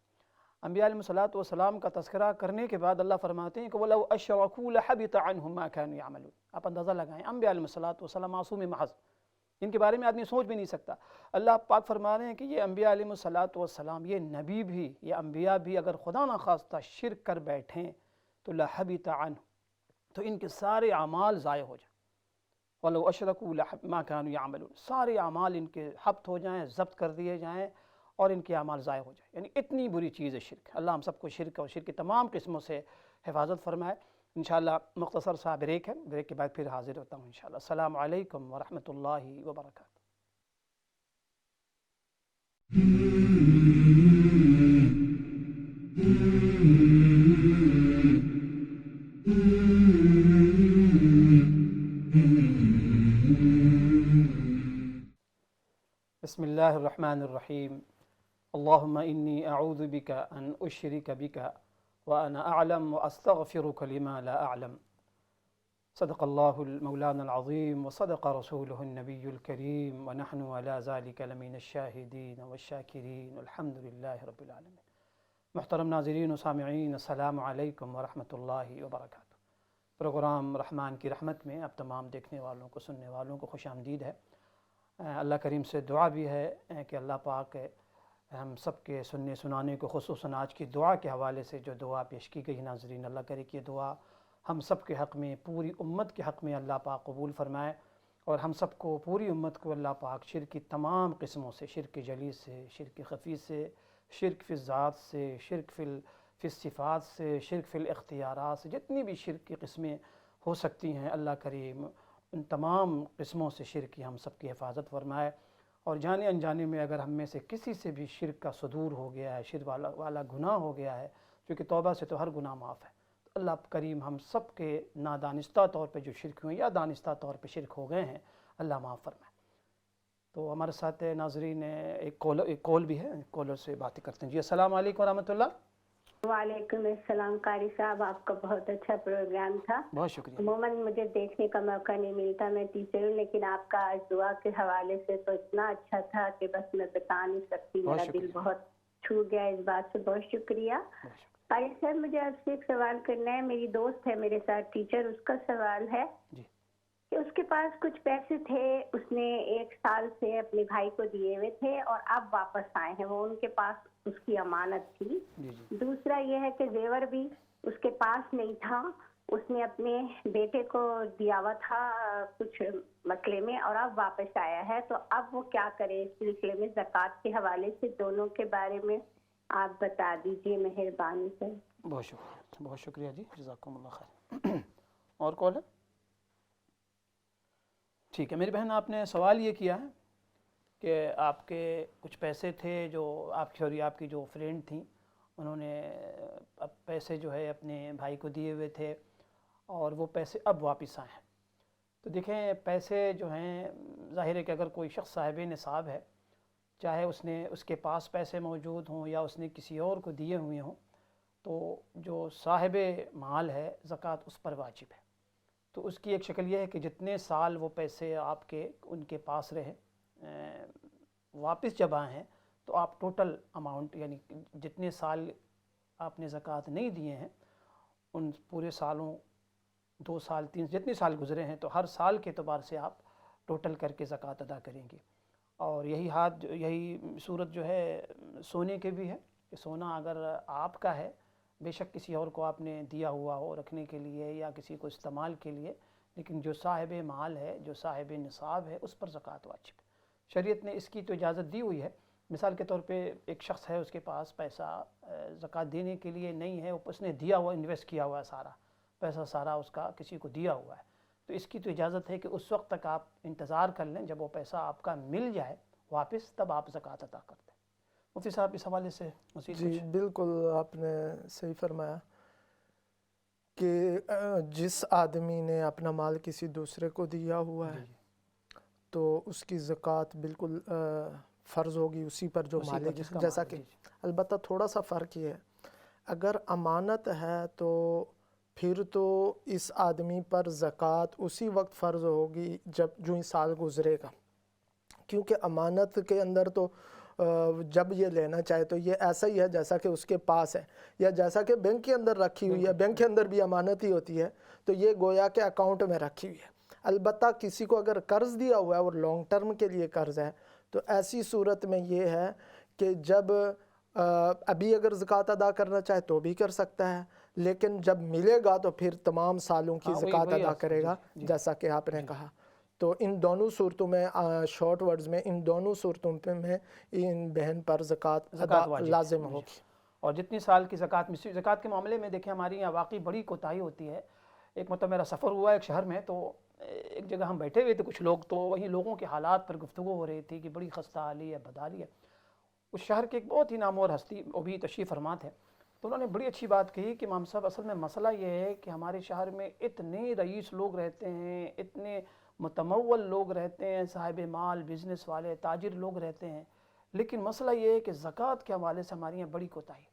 انبیاء علیہ الصلوۃ والسلام کا تذکرہ کرنے کے بعد اللہ فرماتے ہیں کہ وَلَوْ أَشْرَكُوا لَحَبِطَ عَنْهُمْ مَا كَانُوا يَعْمَلُونَ. آپ اندازہ لگائیں، انبیاء علیہ الصلوۃ والسلام معصوم محض، ان کے بارے میں آدمی سوچ بھی نہیں سکتا. اللہ پاک فرما رہے ہیں کہ یہ انبیاء علیہ الصلوۃ والسلام، یہ نبی بھی، یہ انبیاء بھی اگر خدا نخواستہ شرک کر بیٹھیں تو لَحَبِطَ عَنْهُمْ، تو ان کے سارے اعمال ضائع ہو جائیں. وَلَوْ أَشْرَكُوا مَا كَانُوا يَعْمَلُونَ، سارے اعمال ان کے حبط ہو جائیں، ضبط کر دیے جائیں اور ان کے اعمال ضائع ہو جائیں. یعنی اتنی بری چیز ہے شرک. اللہ ہم سب کو شرک اور شرک کی تمام قسموں سے حفاظت فرمائے. انشاءاللہ مختصر سا بریک ہے، بریک کے بعد پھر حاضر ہوتا ہوں انشاءاللہ. السلام علیکم ورحمۃ اللہ وبرکاتہ. بسم اللہ الرحمن الرحیم. اللہم انی اعوذ بک ان اشرک بک وانا اعلم واستغفرک لما لا اعلم. صدق اللہ المولانا العظیم وصدق رسولہ النبی الکریم ونحن علی ذلک لمن الشاہدین والشاکرین الحمد للہ رب العالمین. محترم ناظرین و سامعین، السلام علیکم ورحمۃ اللہ وبرکاتہ. پروگرام رحمان کی رحمت میں اب تمام دیکھنے والوں کو، سننے والوں کو خوش آمدید ہے. اللہ کریم سے دعا بھی ہے کہ اللہ پاک ہم سب کے سننے سنانے کو، خصوصاً آج کی دعا کے حوالے سے جو دعا پیش کی گئی ناظرین، اللہ کرے کہ یہ دعا ہم سب کے حق میں، پوری امت کے حق میں اللہ پاک قبول فرمائے، اور ہم سب کو، پوری امت کو اللہ پاک شرک کی تمام قسموں سے، شرک جلی سے، شرک خفی سے، شرک فی الذات سے، شرک فی الصفات سے، شرک فی الاختیارات سے، جتنی بھی شرک کی قسمیں ہو سکتی ہیں اللہ کریم ان تمام قسموں سے شرک کی ہم سب کی حفاظت فرمائے. اور جانے انجانے میں اگر ہم میں سے کسی سے بھی شرک کا صدور ہو گیا ہے، شرک والا گناہ ہو گیا ہے، کیونکہ توبہ سے تو ہر گناہ معاف ہے، تو اللہ کریم ہم سب کے نادانستہ طور پہ جو شرک ہوئے یا دانستہ طور پہ شرک ہو گئے ہیں، اللہ معاف فرمائے. تو ہمارے ساتھ ناظرین ایک کال بھی ہے، کالر سے باتیں کرتے ہیں. جی السلام علیکم ورحمۃ اللہ. وعلیکم السلام. قاری صاحب، آپ کا بہت اچھا پروگرام تھا. بہت شکریہ. عموماً مجھے دیکھنے کا موقع نہیں ملتا، میں ٹیچر ہوں، لیکن آپ کا آج دعا کے حوالے سے تو اتنا اچھا تھا کہ بس میں بتا نہیں سکتی. میرا دل بہت چھو گیا اس بات سے. بہت شکریہ. قاری صاحب، مجھے آپ سے ایک سوال کرنا ہے. میری دوست ہے میرے ساتھ ٹیچر، اس کا سوال ہے کہ اس کے پاس کچھ پیسے تھے، اس نے 1 سال سے اپنے بھائی کو دیے ہوئے تھے اور اب واپس آئے ہیں. وہ ان کے پاس اس کی امانت تھی. دوسرا یہ ہے کہ زیور بھی اس کے پاس نہیں تھا، اس نے اپنے بیٹے کو دیا ہوا تھا کچھ مسئلے میں اور اب واپس آیا ہے. تو اب وہ کیا کرے اس سلسلے میں؟ زکوٰۃ کے حوالے سے دونوں کے بارے میں آپ بتا دیجیے مہربانی سے. بہت شکریہ، بہت شکریہ جی، جزاکم اللہ خیر. اور کال ہے؟ ٹھیک ہے میری بہن، آپ نے سوال یہ کیا ہے کہ آپ کے کچھ پیسے تھے جو آپ کی جو فرینڈ تھیں، انہوں نے اب پیسے جو ہے اپنے بھائی کو دیے ہوئے تھے اور وہ پیسے اب واپس آئے ہیں. تو دیکھیں، پیسے جو ہیں ظاہر ہے کہ اگر کوئی شخص صاحب نصاب ہے، چاہے اس کے پاس پیسے موجود ہوں یا اس نے کسی اور کو دیے ہوئے ہوں، تو جو صاحب مال ہے زکوٰۃ اس پر واجب ہے. تو اس کی ایک شکل یہ ہے کہ جتنے سال وہ پیسے آپ کے ان کے پاس رہے، واپس جب آئے ہیں تو آپ ٹوٹل اماؤنٹ، یعنی جتنے سال آپ نے زکوٰۃ نہیں دیے ہیں ان پورے سالوں، 2 سال 3 جتنے سال گزرے ہیں، تو ہر سال کے اعتبار سے آپ ٹوٹل کر کے زکوٰۃ ادا کریں گے. اور یہی صورت جو ہے سونے کے بھی ہے کہ سونا اگر آپ کا ہے، بے شک کسی اور کو آپ نے دیا ہوا ہو رکھنے کے لیے یا کسی کو استعمال کے لیے، لیکن جو صاحب مال ہے، جو صاحب نصاب ہے، اس پر زکوٰۃ واجب ہے. شریعت نے اس کی تو اجازت دی ہوئی ہے. مثال کے طور پہ ایک شخص ہے، اس کے پاس پیسہ زکوٰۃ دینے کے لیے نہیں ہے، اس نے دیا ہوا، انویسٹ کیا ہوا ہے، سارا پیسہ سارا اس کا کسی کو دیا ہوا ہے، تو اس کی تو اجازت ہے کہ اس وقت تک آپ انتظار کر لیں، جب وہ پیسہ آپ کا مل جائے واپس تب آپ زکوٰۃ ادا کرتے ہیں. مفتی صاحب اس حوالے سے مزید جی بالکل آپ نے صحیح فرمایا کہ جس آدمی نے اپنا مال کسی دوسرے کو دیا ہوا ہے تو اس کی زکوٰۃ بالکل فرض ہوگی اسی پر جو مالک ہے. جیسا کہ البتہ تھوڑا سا فرق یہ ہے، اگر امانت ہے تو پھر تو اس آدمی پر زکوٰۃ اسی وقت فرض ہوگی جب جو ہی سال گزرے گا، کیونکہ امانت کے اندر تو جب یہ لینا چاہے تو یہ ایسا ہی ہے جیسا کہ اس کے پاس ہے، یا جیسا کہ بینک کے اندر رکھی ہوئی ہے، بینک کے اندر بھی امانت ہی ہوتی ہے، تو یہ گویا کہ اکاؤنٹ میں رکھی ہوئی ہے۔ البتہ کسی کو اگر قرض دیا ہوا ہے اور لانگ ٹرم کے لیے قرض ہے تو ایسی صورت میں یہ ہے کہ جب ابھی اگر زکوٰۃ ادا کرنا چاہے تو بھی کر سکتا ہے، لیکن جب ملے گا تو پھر تمام سالوں کی زکوٰۃ ادا کرے گا، جیسا کہ آپ نے کہا۔ تو ان دونوں صورتوں میں شارٹ ورڈز میں ان دونوں صورتوں میں ان بہن پر زکوٰۃ ادا لازم ہوگی۔ اور جتنی سال کی زکوٰۃ کے معاملے میں دیکھیں ہماری یہاں واقعی بڑی کوتاہی ہوتی ہے۔ ایک مرتبہ میرا سفر ہوا ایک شہر میں، تو ایک جگہ ہم بیٹھے ہوئے تھے کچھ لوگ، تو وہیں لوگوں کے حالات پر گفتگو ہو رہی تھی کہ بڑی خستہ حالی ہے، بدحالی ہے۔ اس شہر کے ایک بہت ہی نامور ہستی وہ بھی تشریف فرما تھے، تو انہوں نے بڑی اچھی بات کہی کہ امام صاحب اصل میں مسئلہ یہ ہے کہ ہمارے شہر میں اتنے رئیس لوگ رہتے ہیں، اتنے متمول لوگ رہتے ہیں، صاحب مال، بزنس والے، تاجر لوگ رہتے ہیں، لیکن مسئلہ یہ ہے کہ زکوٰۃ کے حوالے سے ہماری یہاں بڑی کوتاہی۔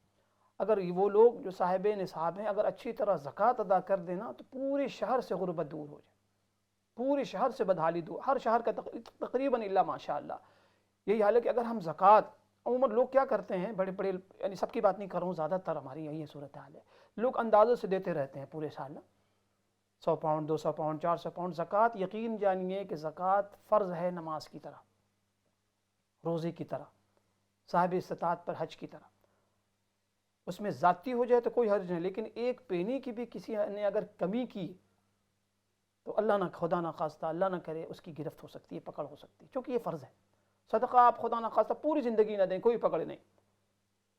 اگر وہ لوگ جو صاحب نصاب ہیں اگر اچھی طرح زکوٰۃ ادا کر دینا تو پورے شہر سے غربت دور ہو جائے، پورے شہر سے بدحالی دور، ہر شہر کا تقریباً الا ماشاء اللہ یہی حال ہے کہ اگر ہم زکوٰۃ، عموماً لوگ کیا کرتے ہیں بڑے بڑے، یعنی سب کی بات نہیں کر رہا ہوں، زیادہ تر ہماری یہی صورتحال ہے، لوگ اندازے سے دیتے رہتے ہیں پورے سال، 100 پاؤنڈ، 200 پاؤنڈ، 400 پاؤنڈ۔ زکوٰۃ یقین جانیے کہ زکوٰۃ فرض ہے نماز کی طرح، روزے کی طرح، صاحب استطاعت پر حج کی طرح۔ اس میں ذاتی ہو جائے تو کوئی حرج نہیں، لیکن ایک پینی کی بھی کسی نے اگر کمی کی تو اللہ نہ خدا نہ خواستہ، اللہ نہ کرے، اس کی گرفت ہو سکتی ہے، پکڑ ہو سکتی ہے، چونکہ یہ فرض ہے۔ صدقہ آپ خدا نہ خواستہ پوری زندگی نہ دیں، کوئی پکڑ نہیں،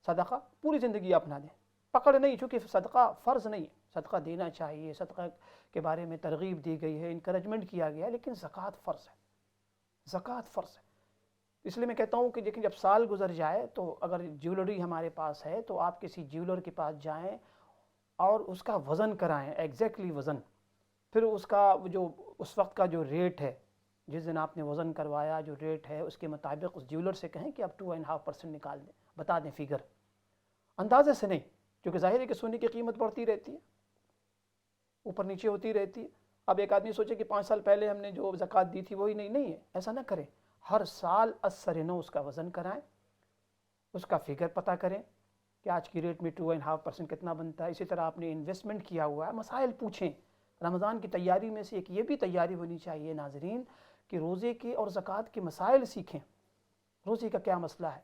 صدقہ پوری زندگی آپ نہ دیں، پکڑ نہیں، چونکہ صدقہ فرض نہیں ہے، صدقہ دینا چاہیے، صدقہ کے بارے میں ترغیب دی گئی ہے، انکریجمنٹ کیا گیا ہے، لیکن زکوٰۃ فرض ہے، زکوٰۃ فرض ہے۔ اس لیے میں کہتا ہوں کہ دیکھیں جب سال گزر جائے تو اگر جیولری ہمارے پاس ہے تو آپ کسی جیولر کے پاس جائیں اور اس کا وزن کرائیں، ایگزیکٹلی وزن، پھر اس کا جو اس وقت کا جو ریٹ ہے، جس دن آپ نے وزن کروایا جو ریٹ ہے اس کے مطابق اس جیولر سے کہیں کہ آپ 2.5% نکال دیں، بتا دیں فگر، اندازے سے نہیں، کیونکہ ظاہر ہے کہ سونے کی قیمت بڑھتی رہتی ہے، اوپر نیچے ہوتی رہتی ہے۔ اب ایک آدمی سوچے کہ 5 سال پہلے ہم نے جو زکوٰۃ دی تھی وہی نہیں ہے، ایسا نہ کریں، ہر سال اثر نو اس کا وزن کرائیں، اس کا فگر پتہ کریں کہ آج کی ریٹ میں 2.5% کتنا بنتا ہے۔ اسی طرح آپ نے انویسٹمنٹ کیا ہوا ہے، مسائل پوچھیں۔ رمضان کی تیاری میں سے ایک یہ بھی تیاری ہونی چاہیے ناظرین کہ روزے کے اور زکوٰۃ کے مسائل سیکھیں، روزے کا کیا مسئلہ ہے،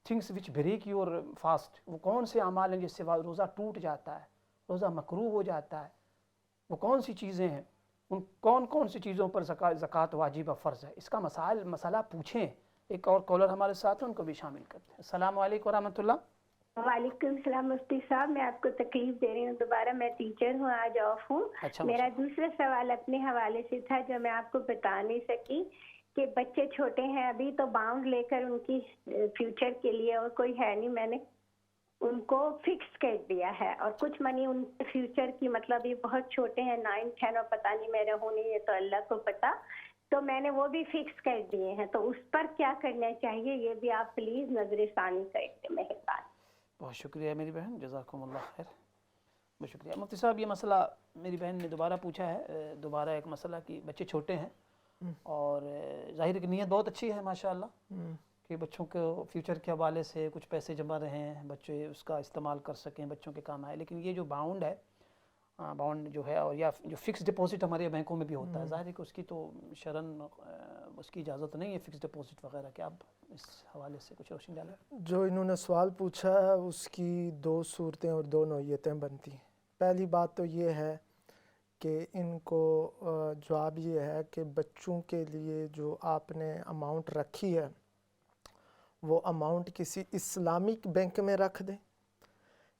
things which break your fast, وہ کون سے اعمال ہیں جس سے روزہ ٹوٹ جاتا ہے، روزہ مکروہ ہو جاتا ہے، وہ کون سی چیزیں ہیں، ان کون سی چیزوں پر زکوٰۃ واجب و فرض ہے، اس کا مسئلہ پوچھیں۔ ایک اور کالر ہمارے ساتھ ہیں، ان کو بھی شامل کرتے ہیں۔ السلام علیکم ورحمۃ اللہ۔ وعلیکم السلام مفتی صاحب، میں آپ کو تکلیف دے رہی ہوں دوبارہ، میں ٹیچر ہوں، آج آف ہوں۔ میرا دوسرا سوال اپنے حوالے سے تھا جو میں آپ کو بتا نہیں سکی کہ بچے چھوٹے ہیں ابھی، تو باؤنڈ لے کر ان کی فیوچر کے لیے اور کوئی ہے نہیں، میں نے ان کو فکس کر دیا ہے، اور کچھ منی ان کے فیوچر کی، مطلب یہ بہت چھوٹے ہیں 9, 10 اور پتہ نہیں میں رہوں نہیں، یہ تو اللہ کو پتہ، تو میں نے وہ بھی فکس کر دیے ہیں، تو اس پر کیا کرنا چاہیے یہ بھی آپ پلیز نظر ثانی کر دیں، مہربان۔ بہت شکریہ میری بہن، جزاکم اللہ خیر، بہت شکریہ۔ مفتی صاحب یہ مسئلہ میری بہن نے دوبارہ پوچھا ہے، دوبارہ ایک مسئلہ کہ بچے چھوٹے ہیں اور ظاہر ہے کہ نیت بہت اچھی ہے ماشاءاللہ کہ بچوں کو فیوچر کے حوالے سے کچھ پیسے جمع رہے ہیں، بچے اس کا استعمال کر سکیں، بچوں کے کام آئے، لیکن یہ جو باؤنڈ ہے، باؤنڈ جو ہے، اور یا جو فکس ڈپوزٹ ہمارے بینکوں میں بھی ہوتا ہے، ظاہر ہے کہ اس کی تو شرعاً اس کی اجازت نہیں ہے فکس ڈپوزٹ وغیرہ، کہ آپ اس حوالے سے کچھ روشنی ڈالیں۔ جو انہوں نے سوال پوچھا ہے اس کی 2 صورتیں اور 2 نوعیتیں بنتی ہیں۔ پہلی بات تو یہ ہے کہ ان کو جواب یہ ہے کہ بچوں کے لیے جو آپ نے اماؤنٹ رکھی ہے وہ اماؤنٹ کسی اسلامک بینک میں رکھ دیں،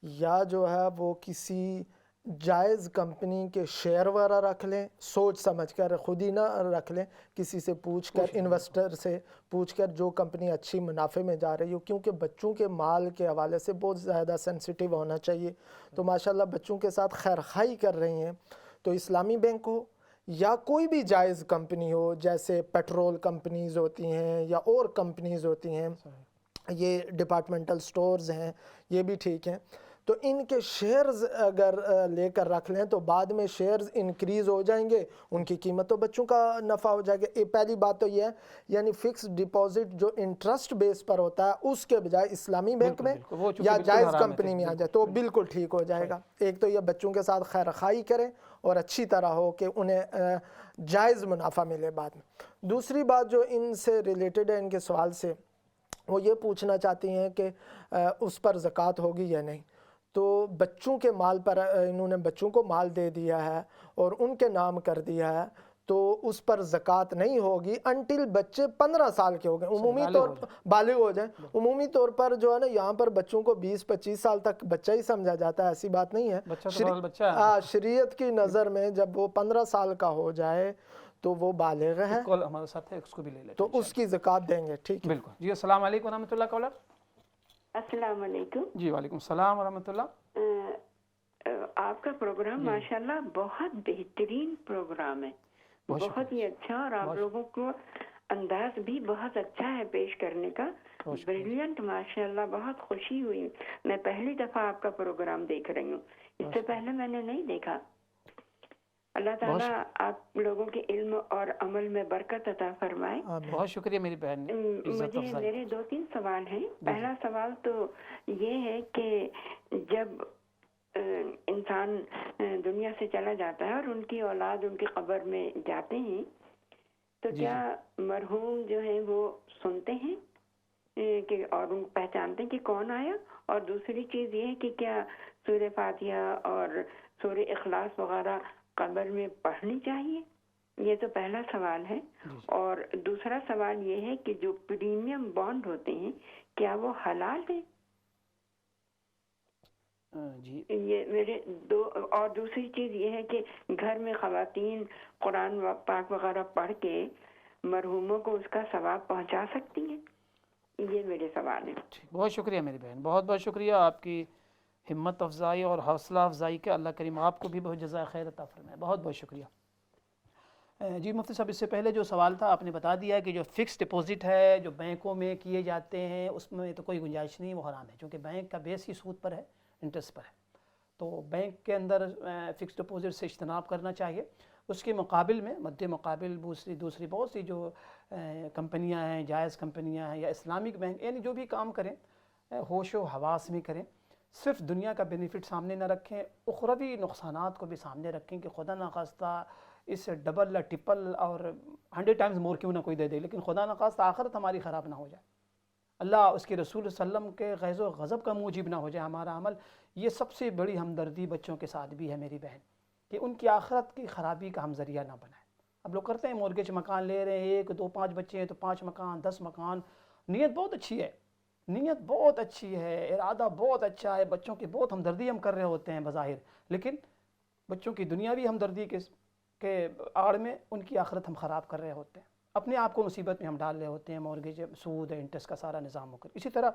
یا جو ہے وہ کسی جائز کمپنی کے شیئر وغیرہ رکھ لیں، سوچ سمجھ کر، خود ہی نہ رکھ لیں، کسی سے پوچھ کر، انویسٹر سے پوچھ کر، جو کمپنی اچھی منافع میں جا رہی ہو، کیونکہ بچوں کے مال کے حوالے سے بہت زیادہ سینسیٹیو ہونا چاہیے۔ تو ماشاءاللہ بچوں کے ساتھ خیر خواہی کر رہی ہیں، تو اسلامی بینک ہو یا کوئی بھی جائز کمپنی ہو، جیسے پیٹرول کمپنیز ہوتی ہیں یا اور کمپنیز ہوتی ہیں، یہ ڈپارٹمنٹل سٹورز ہیں، یہ بھی ٹھیک ہیں، تو ان کے شیئرز اگر لے کر رکھ لیں تو بعد میں شیئرز انکریز ہو جائیں گے، ان کی قیمت، تو بچوں کا نفع ہو جائے گا۔ پہلی بات تو یہ ہے، یعنی فکس ڈپازٹ جو انٹرسٹ بیس پر ہوتا ہے اس کے بجائے اسلامی بینک میں یا جائز کمپنی میں آ جائے تو بالکل ٹھیک ہو جائے گا۔ ایک تو یہ بچوں کے ساتھ خیر خواہی کریں اور اچھی طرح ہو کہ انہیں جائز منافع ملے بعد میں۔ دوسری بات جو ان سے ریلیٹڈ ہے، ان کے سوال سے، وہ یہ پوچھنا چاہتی ہیں کہ اس پر زکوٰۃ ہوگی یا نہیں۔ تو بچوں کے مال پر انہوں نے بچوں کو مال دے دیا ہے اور ان کے نام کر دیا ہے تو اس پر زکوٰۃ نہیں ہوگی انٹل بچے 15 سال کے ہو گئے، عمومی طور پر بالغ ہو جائیں۔ عمومی طور پر جو ہے نا یہاں پر بچوں کو 20-25 سال تک بچہ ہی سمجھا جاتا ہے، ایسی بات نہیں ہے۔ شریعت کی نظر میں جب وہ 15 سال کا ہو جائے تو وہ بالغ ہے، ہمارے ساتھ ہے، اس کو بھی لے لیتے تو اس کی زکوٰۃ دیں گے۔ ٹھیک ہے، بالکل جی۔ السلام علیکم ورحمۃ اللہ۔ کالر السلام علیکم جی۔ وعلیکم السلام ورحمۃ اللہ۔ آپ کا پروگرام ماشاءاللہ بہت بہترین پروگرام ہے، بہت ہی اچھا، اور آپ لوگوں کو انداز بھی بہت اچھا ہے پیش کرنے کا، بریلینٹ ماشاءاللہ۔ بہت خوشی ہوئی، میں پہلی دفعہ آپ کا پروگرام دیکھ رہی ہوں، اس سے پہلے میں نے نہیں دیکھا۔ اللہ تعالیٰ آپ لوگوں کے علم اور عمل میں برکت عطا فرمائے۔ بہت شکریہ میری بہن۔ مجھے میرے 2-3 سوال ہیں۔ پہلا سوال تو یہ ہے کہ جب انسان دنیا سے چلا جاتا ہے اور ان کی اولاد ان کی قبر میں جاتے ہیں تو کیا مرحوم جو ہیں وہ سنتے ہیں کہ اور ان پہچانتے ہیں کہ کون آیا؟ اور دوسری چیز یہ ہے کہ کیا سورہ فاتحہ اور سورہ اخلاص وغیرہ قبر میں پڑھنی چاہیے؟ یہ تو پہلا سوال ہے۔ اور دوسرا سوال یہ ہے کہ جو پریمیم بانڈ ہوتے ہیں کیا وہ حلال ہیں؟ جی یہ میرے دو۔ اور دوسری چیز یہ ہے کہ گھر میں خواتین قرآن پاک وغیرہ پڑھ کے مرحوموں کو اس کا ثواب پہنچا سکتی ہیں؟ یہ میرے سوال ہیں۔ بہت شکریہ میری بہن، بہت بہت شکریہ آپ کی ہمت افزائی اور حوصلہ افزائی کے۔ اللہ کریم آپ کو بھی بہت جزائے خیر عطا فرمائے، بہت بہت شکریہ۔ جی مفتی صاحب، اس سے پہلے جو سوال تھا آپ نے بتا دیا کہ جو فکس ڈپازٹ ہے جو بینکوں میں کیے جاتے ہیں اس میں تو کوئی گنجائش نہیں، وہ حرام ہے، کیونکہ بینک کا بیس ہی سود پر ہے، انٹرسٹ پر ہے۔ تو بینک کے اندر فکس ڈپازٹ سے اجتناب کرنا چاہیے۔ اس کے مقابل میں مد مقابل دوسری بہت سی جو کمپنیاں ہیں، جائز کمپنیاں ہیں یا اسلامک بینک، یعنی جو بھی کام کریں ہوش و حواس میں کریں، صرف دنیا کا بینیفٹ سامنے نہ رکھیں، اخروی نقصانات کو بھی سامنے رکھیں کہ خدا نخواستہ اس سے ڈبل یا ٹپل اور 100 ٹائمز مور کیوں نہ کوئی دے دے، لیکن خدا نخواستہ آخرت ہماری خراب نہ ہو جائے، اللہ اس کے رسول صلی اللہ علیہ وسلم کے غیظ و غضب کا موجب نہ ہو جائے ہمارا عمل۔ یہ سب سے بڑی ہمدردی بچوں کے ساتھ بھی ہے میری بہن، کہ ان کی آخرت کی خرابی کا ہم ذریعہ نہ بنائیں۔ اب لوگ کرتے ہیں مورگیج مکان لے رہے ہیں، 1 2 5 بچے ہیں تو 5 مکان 10 مکان، نیت بہت اچھی ہے، نیت بہت اچھی ہے، ارادہ بہت اچھا ہے، بچوں کی بہت ہمدردی ہم کر رہے ہوتے ہیں بظاہر، لیکن بچوں کی دنیاوی ہمدردی کے آڑ میں ان کی آخرت ہم خراب کر رہے ہوتے ہیں، اپنے آپ کو مصیبت میں ہم ڈال رہے ہوتے ہیں، مورگیج سود انٹرسٹ کا سارا نظام ہو کر۔ اسی طرح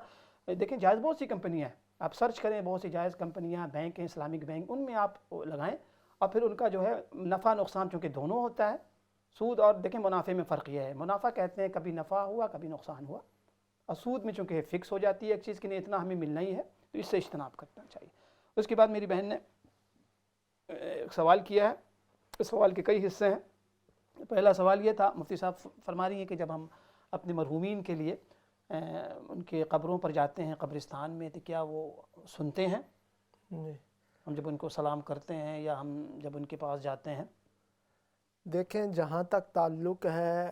دیکھیں جائز بہت سی کمپنیاں ہیں، آپ سرچ کریں، بہت سی جائز کمپنیاں، بینک ہیں، اسلامک بینک، ان میں آپ لگائیں اور پھر ان کا جو ہے نفع نقصان چونکہ دونوں ہوتا ہے، سود اور دیکھیں منافع میں فرق یہ ہے، منافع کہتے ہیں کبھی نفع ہوا کبھی نقصان ہوا، اور سود میں چونکہ فکس ہو جاتی ہے ایک چیز کہ نہیں اتنا ہمیں ملنا ہی ہے، تو اس سے اجتناب کرنا چاہیے۔ اس کے بعد میری بہن نے ایک سوال کیا ہے، اس سوال کے کئی حصے ہیں۔ پہلا سوال یہ تھا، مفتی صاحب فرما رہی ہیں کہ جب ہم اپنے مرحومین کے لیے ان کے قبروں پر جاتے ہیں قبرستان میں تو کیا وہ سنتے ہیں؟ ہم جب ان کو سلام کرتے ہیں یا ہم جب ان کے پاس جاتے ہیں؟ دیکھیں جہاں تک تعلق ہے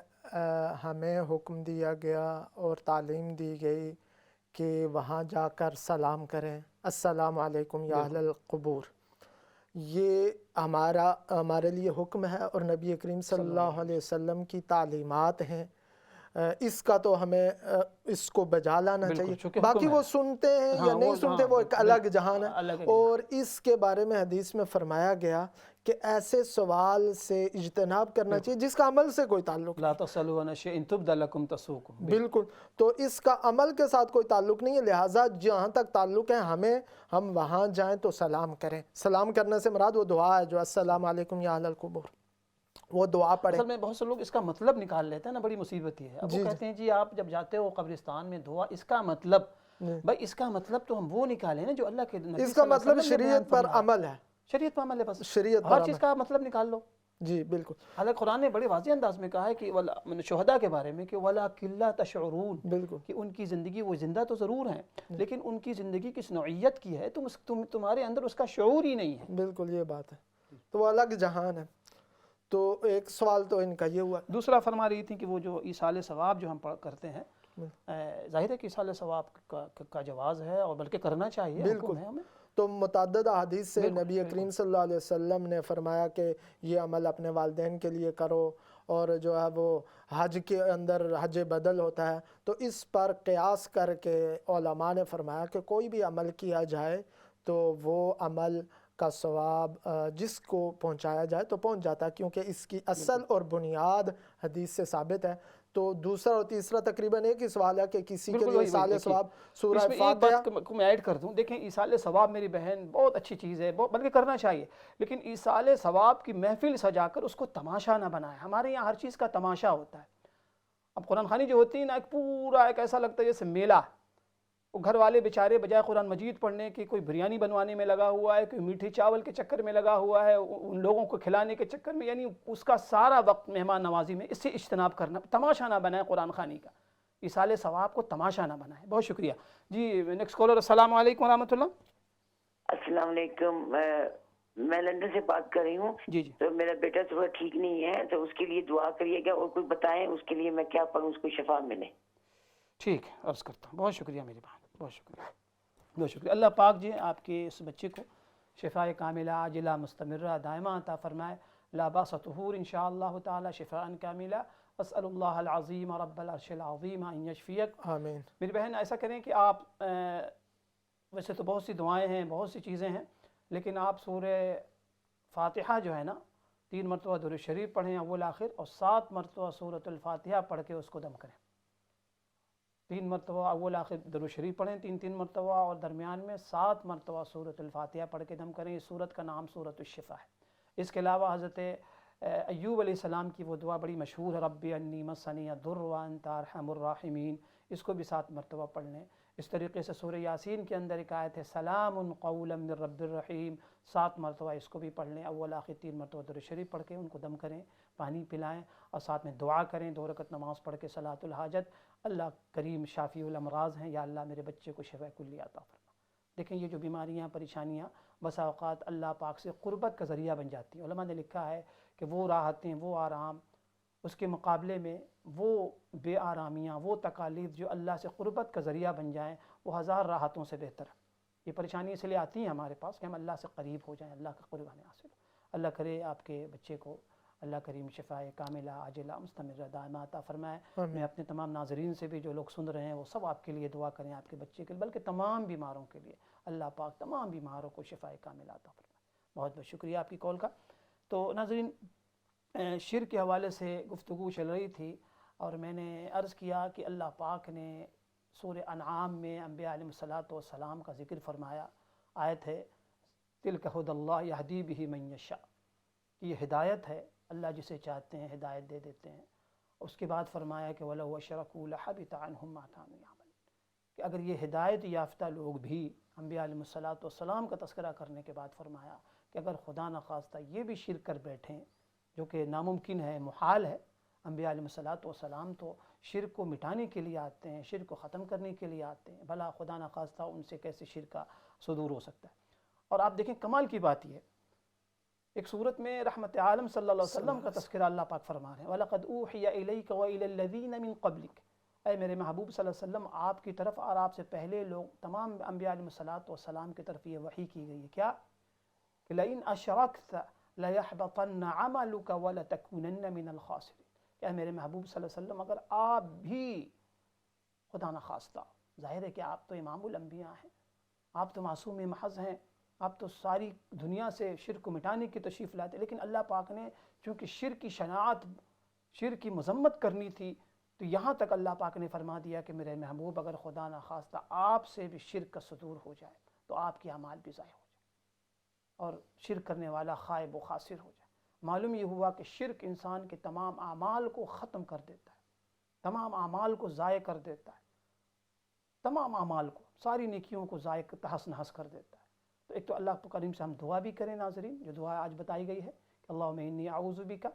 ہمیں حکم دیا گیا اور تعلیم دی گئی کہ وہاں جا کر سلام کریں، السلام علیکم یا اہل القبور، یہ ہمارے لیے حکم ہے اور نبی کریم صلی اللہ علیہ وسلم کی تعلیمات ہیں، اس کا تو ہمیں اس کو بجا لانا چاہیے۔ باقی وہ سنتے ہیں یا نہیں سنتے وہ ایک الگ جہان ہے، اور اس کے بارے میں حدیث میں فرمایا گیا کہ ایسے سوال سے اجتناب کرنا چاہیے جس کا عمل سے کوئی تعلق لا تسألوا عن شيء إن تبد لكم تسؤكم۔ بالکل، تو اس کا عمل کے ساتھ کوئی تعلق نہیں ہے، لہٰذا جہاں تک تعلق ہے ہم وہاں جائیں تو سلام کریں۔ سلام کرنے سے مراد وہ دعا ہے جو السلام علیکم یا اہل القبور۔ وہ دعا پڑھیں۔ اصل میں بہت سے لوگ اس کا مطلب نکال لیتے ہیں نا، بڑی مصیبت یہ ہے. اب وہ کہتے ہیں جی آپ جب جاتے ہو قبرستان میں دعا، اس کا مطلب بھائی اس کا مطلب تو ہم وہ نکالیں نا جو اللہ کے نبی اس کا مطلب شریعت پر عمل ہے، شریعت پر عمل ہے، بس شریعت پر ہر چیز کا مطلب نکال لو. جی بالکل. حالانکہ قرآن نے بڑے واضح انداز میں کہا ہے کہ شہداء کے بارے میں کہ وَلَٰكِن لَا تَشْعُرُونَ، بالکل کہ ان کی زندگی، وہ زندہ تو ضرور ہیں لیکن ان کی زندگی کس نوعیت کی ہے تمہارے اندر اس کا شعور ہی نہیں ہے. بالکل یہ بات ہے، تو وہ الگ جہان ہے. تو ایک سوال تو ان کا یہ ہوا. دوسرا فرما رہی تھی کہ وہ جو ایصال ثواب جو ہم کرتے ہیں، ظاہر ہے کہ ایصال ثواب کا جواز ہے اور بلکہ کرنا چاہیے، حکم ہے ہمیں. تو متعدد احادیث سے نبی کریم صلی اللہ علیہ وسلم نے فرمایا کہ یہ عمل اپنے والدین کے لیے کرو، اور جو ہے وہ حج کے اندر حج بدل ہوتا ہے. تو اس پر قیاس کر کے علماء نے فرمایا کہ کوئی بھی عمل کیا جائے تو وہ عمل کا ثواب جس کو پہنچایا جائے تو پہنچ جاتا ہے، کیونکہ اس کی اصل اور بنیاد حدیث سے ثابت ہے. تو دوسرا اور تیسرا تقریباً ایک ہی سوال ہے کہ کسی کے لیے ایصال ثواب سورہ اس میں ایک بات کو میں ایڈ کر دوں. دیکھیں ایصال ثواب میری بہن بہت اچھی چیز ہے، بلکہ کرنا چاہیے، لیکن ایصال ثواب کی محفل سجا کر اس کو تماشا نہ بنائے. ہمارے یہاں ہر چیز کا تماشا ہوتا ہے. اب قرآن خوانی جو ہوتی ہے نا، ایک پورا ایک ایسا لگتا ہے جیسے میلہ. وہ گھر والے بیچارے بجائے قرآن مجید پڑھنے کی کوئی بریانی بنوانے میں لگا ہوا ہے، کوئی میٹھے چاول کے چکر میں لگا ہوا ہے، ان لوگوں کو کھلانے کے چکر میں، یعنی اس کا سارا وقت مہمان نوازی میں. اس سے اجتناب کرنا، تماشا نہ بنائے قرآن خوانی کا، ایصال ثواب کو تماشا نہ بنائے. بہت شکریہ جی. Next collar. السلام علیکم ورحمۃ اللہ. السلام علیکم، میں لندن سے بات کر رہی ہوں. جی جی. تو میرا بیٹا تھوڑا ٹھیک نہیں ہے، تو اس کے لیے دعا کریے گا، اور کوئی بتائیں اس کے لیے میں کیا پڑھوں اس کو شفا ملے. ٹھیک ہے، عرض کرتا ہوں. بہت شکریہ میری بہن، بہت شکریہ، بہت شکریہ. اللہ پاک جی آپ کے اس بچے کو شفاء کاملہ عاجلہ مستمرہ دائمہ عطا فرمائے. لا باس طہور انشاءاللہ تعالی شفاء کاملہ. اسأل اللہ العظیم رب العرش العظیم ان یشفیک. آمین. میری بہن ایسا کریں کہ آپ ویسے تو بہت سی دعائیں ہیں، بہت سی چیزیں ہیں، لیکن آپ سورہ فاتحہ جو ہے نا 3 مرتبہ درود شریف پڑھیں اول آخر، اور 7 مرتبہ سورۃ الفاتحہ پڑھ کے اس کو دم کریں. 3 مرتبہ اول آخر درود شریف پڑھیں 3 مرتبہ، اور درمیان میں 7 مرتبہ سورۃ الفاتحہ پڑھ کے دم کریں. اس سورت کا نام سورۃ الشفا ہے. اس کے علاوہ حضرت ایوب علیہ السلام کی وہ دعا بڑی مشہور ہے، رب انی مسنی الضر وانت ارحم الراحمین، اس کو بھی 7 مرتبہ پڑھ لیں. اس طریقے سے سورہ یاسین کے اندر ایک آیت ہے سلام قولا من رب الرحیم، 7 مرتبہ اس کو بھی پڑھ لیں. اول آخر 3 مرتبہ درود شریف پڑھ کے ان کو دم کریں، پانی پلائیں، اور ساتھ میں دعا کریں. 2 رکعت نماز پڑھ کے صلاۃ الحاجت. اللہ کریم شافی الامراض ہیں، یا اللہ میرے بچے کو شفاء کلی عطا فرما. دیکھیں یہ جو بیماریاں، پریشانیاں بسا اوقات اللہ پاک سے قربت کا ذریعہ بن جاتی ہیں. علماء نے لکھا ہے کہ وہ راحتیں، وہ آرام، اس کے مقابلے میں وہ بے آرامیاں، وہ تکالیف جو اللہ سے قربت کا ذریعہ بن جائیں، وہ 1000 راحتوں سے بہتر ہے. یہ پریشانی اس لیے آتی ہیں ہمارے پاس کہ ہم اللہ سے قریب ہو جائیں، اللہ کا قرب ہمیں حاصل ہو. اللہ کرے آپ کے بچے کو اللہ کریم شفاء کاملہ عاجلہ مستمرہ دائمہ عطا فرمائے. میں اپنے تمام ناظرین سے بھی جو لوگ سن رہے ہیں وہ سب آپ کے لیے دعا کریں، آپ کے بچے کے لیے، بلکہ تمام بیماروں کے لیے. اللہ پاک تمام بیماروں کو شفاء کاملہ عطا فرمائے. بہت بہت شکریہ آپ کی کال کا. تو ناظرین، شرک کے حوالے سے گفتگو چل رہی تھی، اور میں نے عرض کیا کہ اللہ پاک نے سورہ انعام میں انبیاء علیہ السلام کا ذکر فرمایا. آیت ہے تلک ھدی اللہ یہدی بہ من یشاء، یہ ہدایت ہے، اللہ جسے چاہتے ہیں ہدایت دے دیتے ہیں. اس کے بعد فرمایا کہ وَلَوْ أَشْرَكُوا لَحَبِطَ عَنْهُمْ مَا كَانُوا يَعْمَلُونَ، کہ اگر یہ ہدایت یافتہ لوگ بھی، انبیاء علیہ السلام کا تذکرہ کرنے کے بعد فرمایا کہ اگر خدا نخواستہ یہ بھی شرک کر بیٹھیں، جو کہ ناممکن ہے، محال ہے. انبیاء علیہ السلام تو شرک کو مٹانے کے لیے آتے ہیں، شرک کو ختم کرنے کے لیے آتے ہیں، بھلا خدا نخواستہ ان سے کیسے شرک کا صدور ہو سکتا ہے. اور آپ دیکھیں کمال کی بات یہ ہے، ایک صورت میں رحمت عالم صلی اللہ علیہ وسلم کا تذکرہ اللہ پاک فرما رہے ہیں وَلَقَدْ أُوحِيَ إِلَيْكَ وَإِلَى الَّذِينَ مِن قَبْلِكَ، اے میرے محبوب صلی اللہ علیہ وسلم آپ کی طرف اور آپ سے پہلے لوگ تمام انبیاء علیہ السلام کی طرف یہ وحی کی گئی ہے. کیا کہ لَإِنْ أَشْرَكْتَ لَيَحْبَطَنَّ عَمَلُكَ وَلَتَكُونَنَّ مِنَ الْخَاسِرِينَ، کہ اے میرے محبوب صلی اللہ علیہ وسلم اگر آپ بھی خدا نخواستہ، ظاہر ہے کہ آپ تو امام الانبیاء ہیں، آپ تو معصوم محض ہیں، آپ تو ساری دنیا سے شرک کو مٹانے کی تشریف لاتے، لیکن اللہ پاک نے چونکہ شرک کی شناعت، شرک کی مذمت کرنی تھی، تو یہاں تک اللہ پاک نے فرما دیا کہ میرے محبوب اگر خدا نخواستہ آپ سے بھی شرک کا صدور ہو جائے تو آپ کی اعمال بھی ضائع ہو جائے اور شرک کرنے والا خائب و خاسر ہو جائے. معلوم یہ ہوا کہ شرک انسان کے تمام اعمال کو ختم کر دیتا ہے، تمام اعمال کو ضائع کر دیتا ہے، تمام اعمال کو، ساری نیکیوں کو ضائع تہس نہس کر دیتا ہے۔ تو ایک تو اللہ کریم سے ہم دعا بھی کریں ناظرین، جو دعا آج بتائی گئی ہے کہ اللہم انی اعوذ بک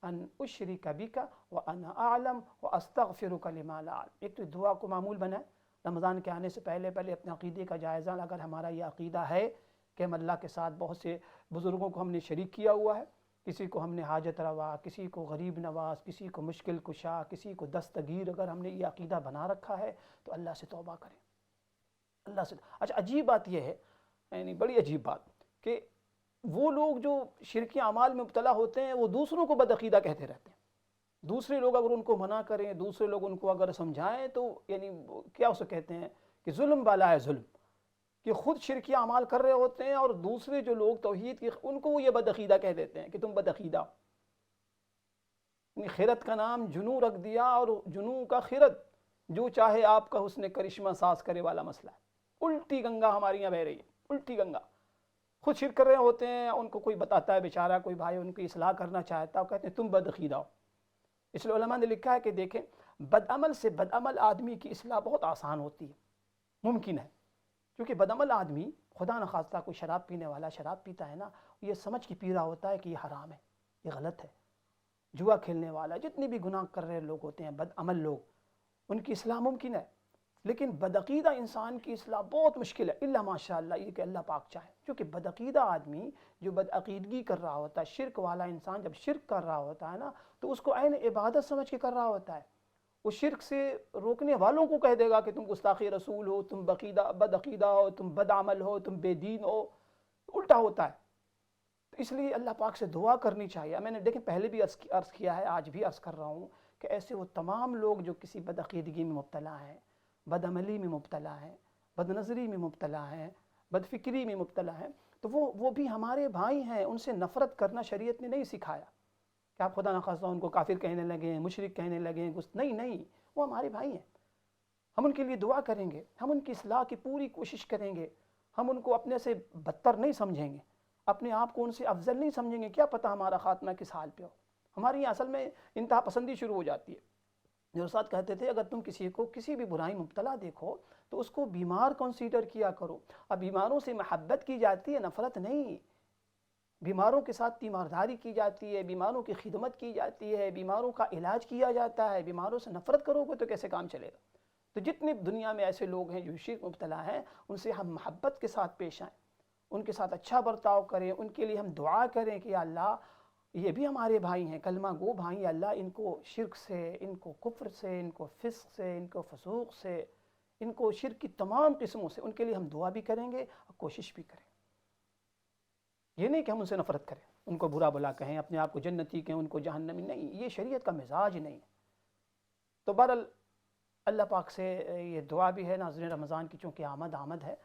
ان اشرک بک وانا اعلم واستغفرک لما لا اعلم۔ ایک تو دعا کو معمول بنائیں، رمضان کے آنے سے پہلے اپنے عقیدے کا جائزہ، اگر ہمارا یہ عقیدہ ہے کہ ہم اللہ کے ساتھ بہت سے بزرگوں کو ہم نے شریک کیا ہوا ہے، کسی کو ہم نے حاجت روا، کسی کو غریب نواز، کسی کو مشکل کشا، کسی کو دستگیر، اگر ہم نے یہ عقیدہ بنا رکھا ہے تو اللہ سے توبہ کریں، اللہ سے۔ اچھا عجیب بات یہ ہے، یعنی بڑی عجیب بات، کہ وہ لوگ جو شرکی اعمال میں مبتلا ہوتے ہیں وہ دوسروں کو بدعقیدہ کہتے رہتے ہیں۔ دوسرے لوگ اگر ان کو منع کریں، دوسرے لوگ ان کو اگر سمجھائیں تو یعنی کیا اسے کہتے ہیں کہ ظلم بالا ہے ظلم، کہ خود شرکی اعمال کر رہے ہوتے ہیں اور دوسرے جو لوگ توحید کی ان کو وہ یہ بدعقیدہ کہہ دیتے ہیں کہ تم بدعقیدہ ہو۔ خیرت کا نام جنوں رکھ دیا، اور جنوں کا خیرت، جو چاہے آپ کا حسن کرشمہ ساز کرے والا مسئلہ ہے۔ الٹی گنگا ہماری یہاں بہ رہی ہے، الٹی گنگا۔ خود شرک کر رہے ہوتے ہیں، ان کو کوئی بتاتا ہے بیچارہ، کوئی بھائی ان کی اصلاح کرنا چاہتا ہے، وہ کہتے ہیں تم بدعقیدہ ہو۔ اس لیے علماء نے لکھا ہے کہ دیکھیں، بدعمل سے بدعمل آدمی کی اصلاح بہت آسان ہوتی ہے، ممکن ہے، کیونکہ بدعمل آدمی خدا نخواستہ کوئی شراب پینے والا شراب پیتا ہے نا، یہ سمجھ کے پی رہا ہوتا ہے کہ یہ حرام ہے، یہ غلط ہے۔ جوا کھیلنے والا، جتنے بھی گناہ کر رہے لوگ ہوتے ہیں، بدعمل لوگ، ان کی اصلاح ممکن ہے، لیکن بدعقیدہ انسان کی اصلاح بہت مشکل ہے، الا ماشاء اللہ یہ کہ اللہ پاک چاہے۔ کیونکہ بدعقیدہ آدمی جو بدعقیدگی کر رہا ہوتا ہے، شرک والا انسان جب شرک کر رہا ہوتا ہے نا، تو اس کو عین عبادت سمجھ کے کر رہا ہوتا ہے۔ وہ شرک سے روکنے والوں کو کہہ دے گا کہ تم گستاخی رسول ہو، تم بدعقیدہ ہو، تم بدعمل ہو، تم بے دین ہو، الٹا ہوتا ہے۔ تو اس لیے اللہ پاک سے دعا کرنی چاہیے۔ میں نے دیکھیں پہلے بھی عرض کیا ہے، آج بھی عرض کر رہا ہوں کہ ایسے وہ تمام لوگ جو کسی بدعقیدگی میں مبتلا ہیں، بدعملی میں مبتلا ہیں، بد نظری میں مبتلا ہیں، بد فکری میں مبتلا ہیں، تو وہ بھی ہمارے بھائی ہیں۔ ان سے نفرت کرنا شریعت نے نہیں سکھایا کہ آپ خدا نخواستہ ان کو کافر کہنے لگیں، مشرک کہنے لگیں، نہیں، وہ ہمارے بھائی ہیں۔ ہم ان کے لیے دعا کریں گے، ہم ان کی اصلاح کی پوری کوشش کریں گے، ہم ان کو اپنے سے بدتر نہیں سمجھیں گے، اپنے آپ کو ان سے افضل نہیں سمجھیں گے۔ کیا پتہ ہمارا خاتمہ کس حال پہ ہو۔ ہماری یہاں اصل میں انتہا پسندی شروع ہو جاتی ہے۔ جو ساتھ کہتے تھے اگر تم کسی کو کسی بھی برائی مبتلا دیکھو تو اس کو بیمار کنسیڈر کیا کرو۔ اب بیماروں سے محبت کی جاتی ہے، نفرت نہیں۔ بیماروں کے ساتھ تیمارداری کی جاتی ہے، بیماروں کی خدمت کی جاتی ہے، بیماروں کا علاج کیا جاتا ہے۔ بیماروں سے نفرت کرو گے تو کیسے کام چلے گا؟ تو جتنے دنیا میں ایسے لوگ ہیں جو شرک مبتلا ہیں، ان سے ہم محبت کے ساتھ پیش آئیں، ان کے ساتھ اچھا برتاؤ کریں، ان کے لیے ہم دعا کریں کہ یا اللہ یہ بھی ہمارے بھائی ہیں، کلمہ گو بھائی، یا اللہ ان کو شرک سے، ان کو کفر سے، ان کو فسق سے، ان کو فسوق سے، ان کو شرک کی تمام قسموں سے، ان کے لیے ہم دعا بھی کریں گے اور کوشش بھی کریں۔ یہ نہیں کہ ہم ان سے نفرت کریں، ان کو برا بلا کہیں، اپنے آپ کو جنتی کہیں، ان کو جہنمی، نہیں، یہ شریعت کا مزاج نہیں ہے۔ تو بہرحال اللہ پاک سے یہ دعا بھی ہے ناظرین، رمضان کی چونکہ آمد ہے،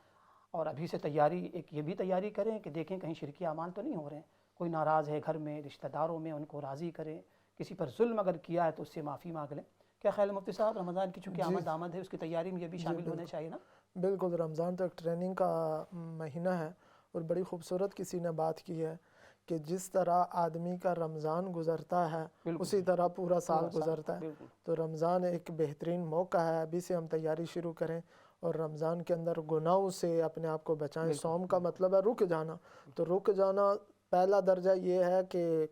اور ابھی سے تیاری، ایک یہ بھی تیاری کریں کہ دیکھیں کہیں شرکی اعمال تو نہیں ہو رہے ہیں، کوئی ناراض ہے گھر میں، رشتہ داروں میں، ان کو راضی کریں، کسی پر ظلم اگر کیا ہے تو اس سے معافی مانگ لیں۔ کیا خیال ہے مفتی صاحب، رمضان کی چونکہ آمد ہے، اس کی تیاری میں یہ بھی شامل ہونا چاہیے نا؟ بالکل، رمضان تو ایک ٹریننگ کا مہینہ ہے، اور بڑی خوبصورت کسی نے بات کی ہے کہ جس طرح آدمی کا رمضان گزرتا ہے اسی طرح پورا سال گزرتا ہے۔ تو رمضان ایک بہترین موقع ہے، ابھی سے ہم تیاری شروع کریں، اور رمضان کے اندر گناہوں سے اپنے آپ کو بچائیں۔ صوم کا مطلب ہے رک جانا، تو رک جانا پہلا درجہ یہ ہے کہ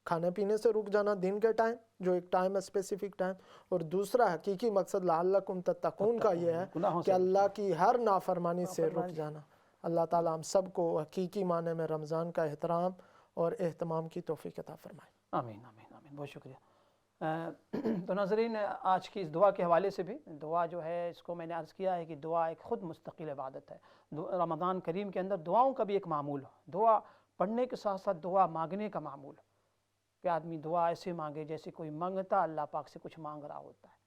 کھانے پینے سے رک جانا دن کے ٹائم، جو ایک ٹائم ہے، اسپیسیفک ٹائم، اور دوسرا حقیقی مقصد لعلکم تتقون کا یہ ہے کہ اللہ کی ہر نافرمانی سے رک جانا۔ اللہ تعالیٰ ہم سب کو حقیقی معنی میں رمضان کا احترام اور اہتمام کی توفیق عطا فرمائے۔ آمین آمین آمین، بہت شکریہ۔ تو ناظرین، آج کی اس دعا کے حوالے سے بھی، دعا جو ہے اس کو میں نے عرض کیا ہے کہ دعا ایک خود مستقل عبادت ہے۔ رمضان کریم کے اندر دعاؤں کا بھی ایک معمول ہے، دعا پڑھنے کے ساتھ ساتھ دعا مانگنے کا معمول ہے کہ آدمی دعا ایسے مانگے جیسے کوئی منگتا اللہ پاک سے کچھ مانگ رہا ہوتا ہے،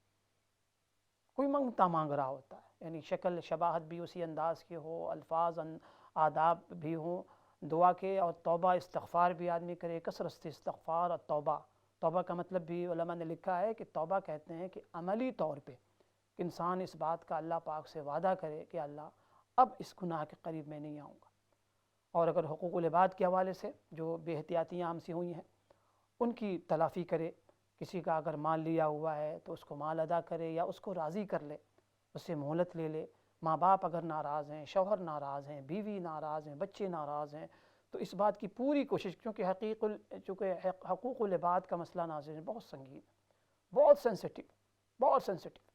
کوئی منگتا مانگ رہا ہوتا ہے، یعنی شکل شباہت بھی اسی انداز کے ہو، الفاظ آداب بھی ہوں دعا کے، اور توبہ استغفار بھی آدمی کرے، کثرت استغفار اور توبہ۔ توبہ کا مطلب بھی علماء نے لکھا ہے کہ توبہ کہتے ہیں کہ عملی طور پہ کہ انسان اس بات کا اللہ پاک سے وعدہ کرے کہ اللہ اب اس گناہ کے قریب میں نہیں آؤں گا۔ اور اگر حقوق العباد کے حوالے سے جو بے احتیاطیاں ہم سے ہوئی ہیں، ان کی تلافی کرے. کسی کا اگر مال لیا ہوا ہے تو اس کو مال ادا کرے یا اس کو راضی کر لے، اس سے مہلت لے لے. ماں باپ اگر ناراض ہیں، شوہر ناراض ہیں، بیوی ناراض ہیں، بچے ناراض ہیں، تو اس بات کی پوری کوشش، چونکہ حقوق العباد کا مسئلہ ناظرین بہت سنگین، بہت سینسٹیو.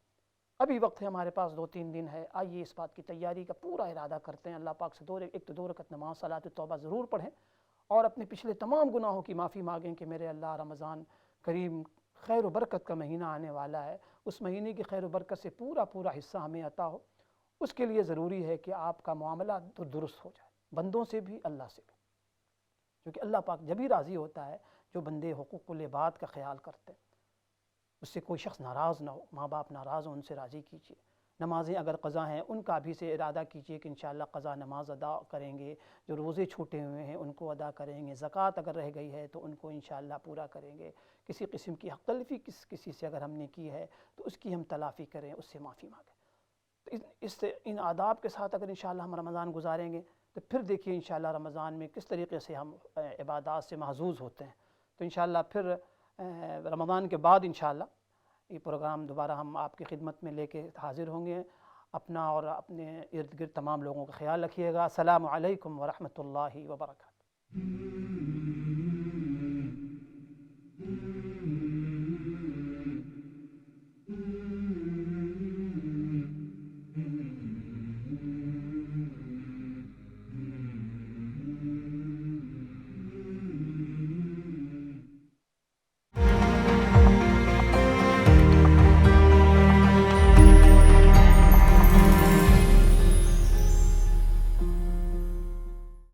ابھی وقت ہے ہمارے پاس، 2-3 دن ہے. آئیے اس بات کی تیاری کا پورا ارادہ کرتے ہیں. اللہ پاک سے 2 رکعت نماز صلاۃ التوبہ ضرور پڑھیں اور اپنے پچھلے تمام گناہوں کی معافی مانگیں کہ میرے اللہ، رمضان کریم خیر و برکت کا مہینہ آنے والا ہے، اس مہینے کی خیر و برکت سے پورا حصہ ہمیں عطا ہو. اس کے لیے ضروری ہے کہ آپ کا معاملہ درست ہو جائے، بندوں سے بھی، اللہ سے بھی، کیونکہ اللہ پاک جب ہی راضی ہوتا ہے جو بندے حقوق العباد کا خیال کرتے ہیں. اس سے کوئی شخص ناراض نہ ہو. ماں باپ ناراض ہوں، ان سے راضی کیجیے. نمازیں اگر قضا ہیں ان کا بھی سے ارادہ کیجیے کہ انشاءاللہ قضا نماز ادا کریں گے. جو روزے چھوٹے ہوئے ہیں ان کو ادا کریں گے. زکوٰۃ اگر رہ گئی ہے تو ان کو انشاءاللہ پورا کریں گے. کسی قسم کی حق تلفی کسی سے اگر ہم نے کی ہے تو اس کی ہم تلافی کریں، اس سے معافی مانگیں. تو ان آداب کے ساتھ اگر انشاءاللہ ہم رمضان گزاریں گے تو پھر دیکھیے انشاءاللہ رمضان میں کس طریقے سے ہم عبادات سے محظوظ ہوتے ہیں. تو انشاءاللہ پھر رمضان کے بعد انشاءاللہ یہ پروگرام دوبارہ ہم آپ کی خدمت میں لے کے حاضر ہوں گے. اپنا اور اپنے ارد گرد تمام لوگوں کا خیال رکھیے گا. السلام علیکم ورحمۃ اللہ وبرکاتہ.